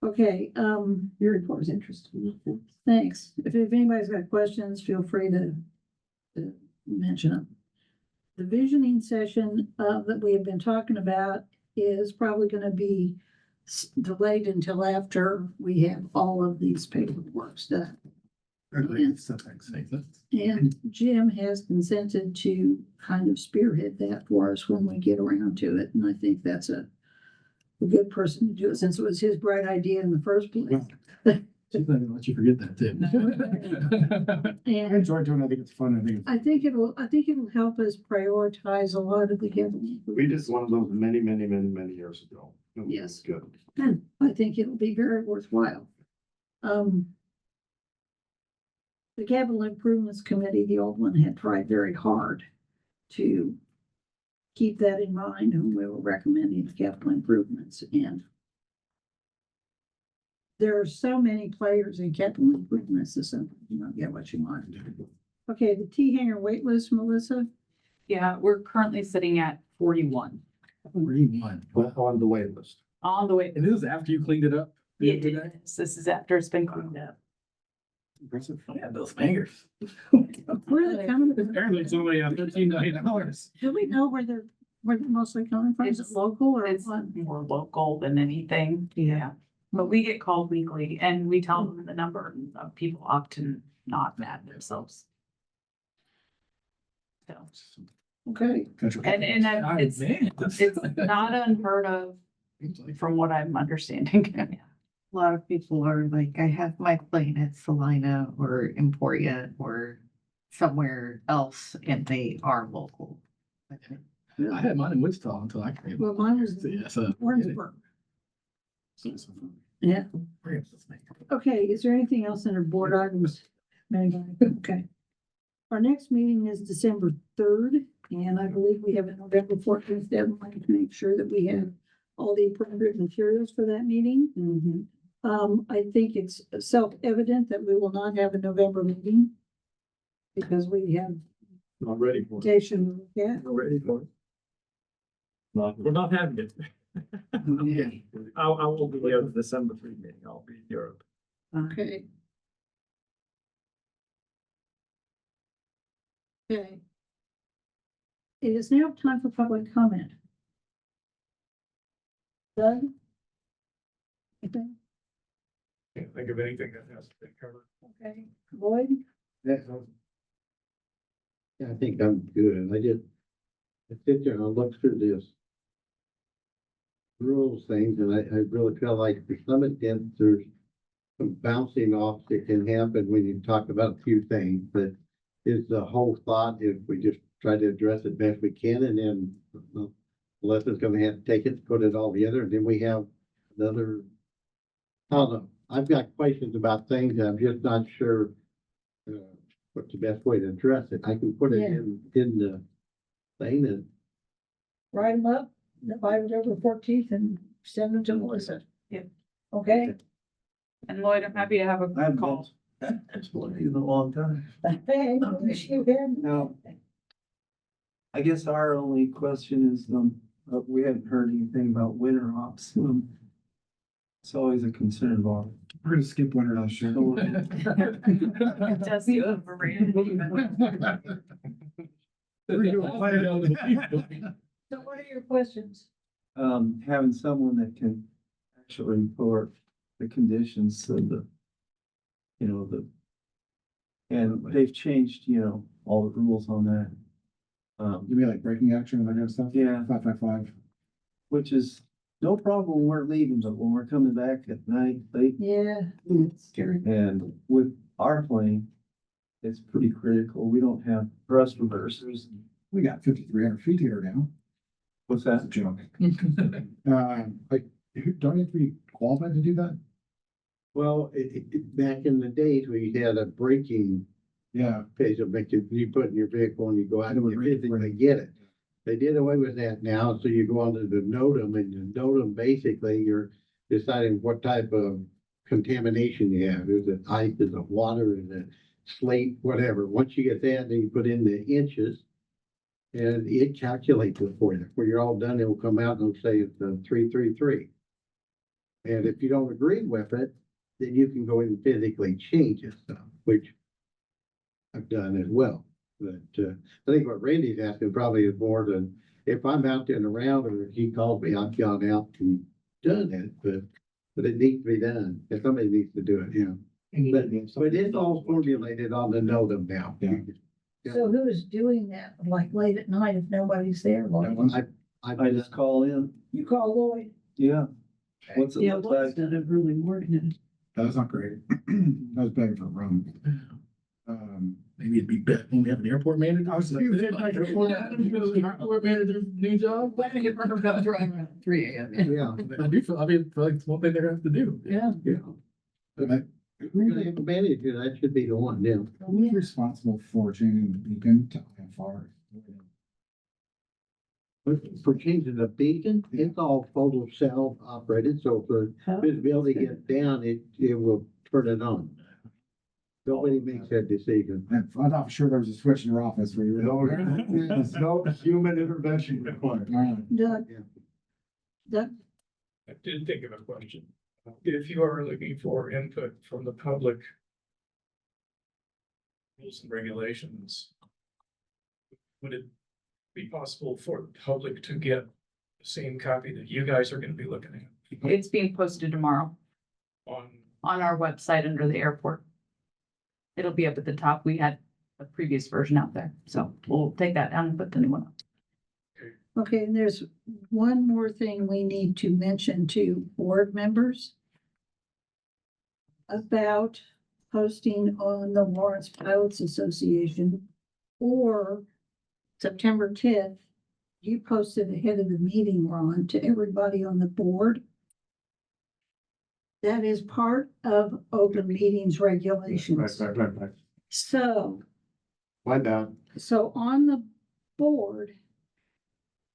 Okay, Your report was interesting. thanks. If anybody's got questions, feel free to mention them. The visioning session that we have been talking about is probably gonna be delayed until after we have all of these paperwork done. And Jim has consented to kind of spearhead that for us when we get around to it, and I think that's a good person to do it, since it was his bright idea in the first place. She's not gonna let you forget that too. I And enjoy doing it. I think it's fun. I think it'll help us prioritize a lot of the given. We did one of those many years ago. It was Yes. Good. I think it'll be very worthwhile. The Capital Improvements Committee, the old one, had tried very hard to keep that in mind when we were recommending the capital improvements, and there are so many players in capital improvements, that sometimes you don't get what you want. Okay, the T hanger wait list, Melissa? Yeah, we're currently sitting at 41 41. On the wait list. on the way. And this is after you cleaned it up? the It other day? is. This is after it's been cleaned up. Impressive. Yeah, those fingers. Where are they coming from? Apparently it's only $13 million. Do we know where they're mostly coming from? Is it It's- local or It's what? more local than anything. Yeah. But we get called weekly and we tell them the number of people opt to not mad themselves. So, Okay, and it's not unheard of from what I'm understanding. A lot of people are like, I have my plane at Salina or Emporia or somewhere else and they are local. I had mine in Wichita until I came. well, mine was Yeah, so. Warrensburg. Yeah. Okay, is there anything else under board items? Okay. Our next meeting is December 3rd, and I believe we have a November 14th deadline to make sure that we have all the appropriate materials for that meeting. I think it's self-evident that we will not have a November meeting. because we have Not ready for it. station, yeah. We're ready for it. We're not having it. I won't be there for the December 3 meeting. I'll be in Europe. Okay. Okay. It is now time for public comment. Doug? Anything? Can't think of anything that has to be covered. Okay, Lloyd? Yeah, I think I'm good. I sit there and I look through this rules things and I really feel like to some extent there's some bouncing off that can happen when you talk about a few things, but is the whole thought if we just try to address it best we can and then Melissa's gonna have to take it, put it all together, and then we have another. I don't know. I've got questions about things that I'm just not sure what's the best way to address it. I can put it in the thing and Write them up, divide it over 14th and send them to Melissa. Yep. Okay? And Lloyd, I'm happy to have a call. That's what in a long time. Hey, I wish you had. No. I guess our only question is, we haven't heard anything about winter ops. It's always a concern of ours. We're gonna skip winter this year. It does get overrated. So what are your questions? Having someone that can actually report the conditions of and they've changed, all the rules on that. You mean like breaking action and that kind of stuff? Yeah. 555. Which is no problem when we're leaving, but when we're coming back at night, late, Yeah. It's scary. and with our plane, it's pretty critical. We don't have thrust reversers. We got 5,300 feet here now. What's That's a that? joke. Don't you have to be qualified to do that? well, back in the days we had a braking Yeah. page that make you put in your vehicle and you go out It and would you read physically get it. They did away with that now, so you go onto the NOTAM and the NOTAM, basically, you're deciding what type of contamination you have. Is it ice, is it water, is it slate, whatever. Once you get that, then you put in the inches. And it calculates it for you. When you're all done, it will come out and it'll say it's a 333. And if you don't agree with it, then you can go in and physically change it stuff, which I've done as well. But I think what Randy's asking probably is more than if I'm out there and around or if he calls me, I've gone out and done it, but it needs to be done. If somebody needs to do it, But it's all formulated on the NOTAM now. Yeah. So who's doing that, like late at night if nobody's there, Lloyd? I just call in. You call Lloyd. Yeah. What's it Yeah, look Lloyd's like? done it early morning. That's not great. I was begging for a room. Maybe it'd be better when we have an airport manager. I was like, Airport manager's new job. Why don't you run around around 3 a.m.? Yeah. I feel like it's one thing they're gonna have to do. Yeah. If we're gonna have a manager, that should be the one, yeah. Who's responsible for changing the beacon to IFR? For changing the beacon, it's all photo cell operated, so for visibility gets down, it will turn it on. Nobody makes that decision. I thought for sure there was a switch in your office where you were. No human intervention required. All right. Doug? Doug? I did think of a question. If you are looking for input from the public, rules and regulations, would it be possible for the public to get the same copy that you guys are going to be looking at It's being posted tomorrow on? on our website under the airport. It'll be up at the top. We had a previous version out there, so we'll take that down and put the new one up. Okay, and there's one more thing we need to mention to board members about posting on the Lawrence Pilots Association or September 10th. You posted ahead of the meeting, Ron, to everybody on the board. That is part of open meetings regulations. Right. So, My bad. so on the board,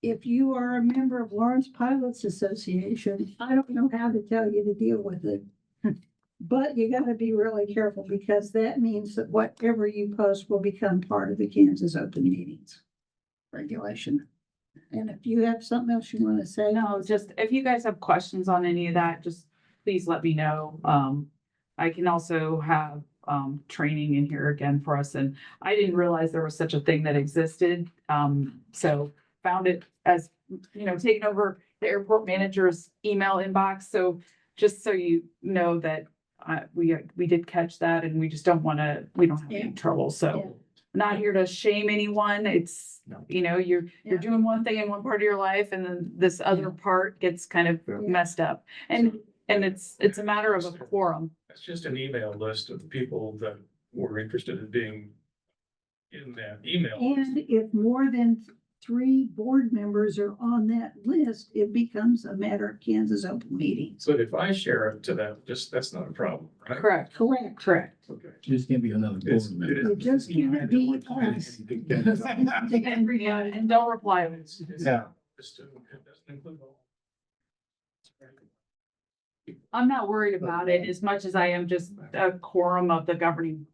if you are a member of Lawrence Pilots Association, I don't know how to tell you to deal with it. But you gotta be really careful because that means that whatever you post will become part of the Kansas Open Meetings regulation. And if you have something else you wanna say. No, just if you guys have questions on any of that, just please let me know. I can also have training in here again for us, and I didn't realize there was such a thing that existed. So found it as, you know, taking over the airport manager's email inbox. So just so you know that we did catch that, and we just don't want to, we don't have any trouble. So not here to shame anyone. It's, you know, you're doing one thing in one part of your life, and then this other part gets kind of messed up. And it's a matter of a quorum. It's just an email list of people that were interested in being in that email. And if more than 3 board members are on that list, it becomes a matter of Kansas Open Meetings. But if I share it to them, that's not a problem, right? Correct. Correct. Okay. You just can't be another board member. You just can't be us. And don't reply. Yeah. It doesn't include all. I'm not worried about it as much as I am just a quorum of the governing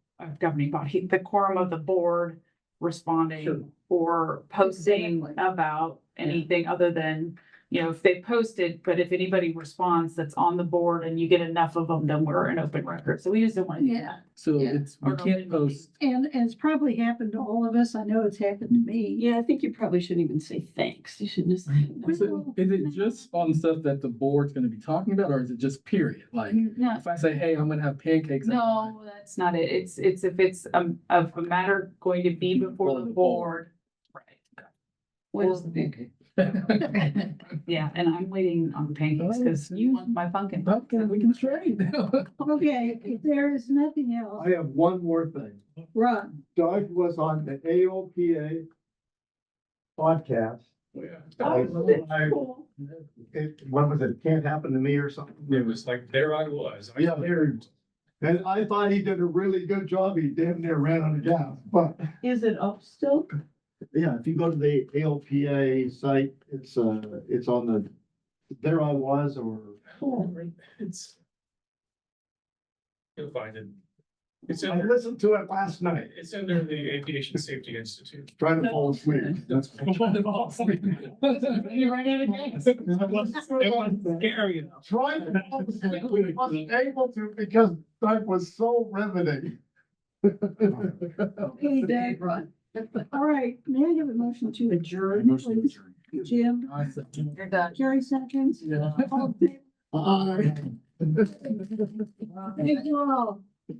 body, the quorum of the board responding or posting about anything other than, you know, if they posted, but if anybody responds that's on the board and you get enough of them, then we're an open record. So we just don't want to do that. So Yeah. it's, we can't post, And it's probably happened to all of us. I know it's happened to me. Yeah, I think you probably shouldn't even say thanks. You should just say. is it just on stuff that the board's gonna be talking about, or is it just period? Like, No, if I say, hey, I'm gonna have pancakes. no, that's not it. It's if it's of a matter going to be before the board. Right. What is the pancake? Yeah, and I'm waiting on pancakes because you want my pumpkin. Okay, we can trade. Okay, if there is nothing else, I have one more thing. Ron, Doug was on the AOPA podcast. What was it? Can't happen to me or something? It was like, there I was. Yeah, there. And I thought he did a really good job. He damn near ran out of gas, but Is it up still? yeah, if you go to the ALPA site, it's on the, there I was, or. It's. You'll find it. It's I in, listened to it last night, it's under the Aviation Safety Institute. trying to fall asleep. That's. You ran out of gas. It was scary. Trying to fall asleep, we wasn't able to because Doug was so riveting. okay, Doug, Ron. all right, may I have a motion to adjourn, please? Jim, I said, You're done. Jerry seconds. yeah. All in favor? Thank you all.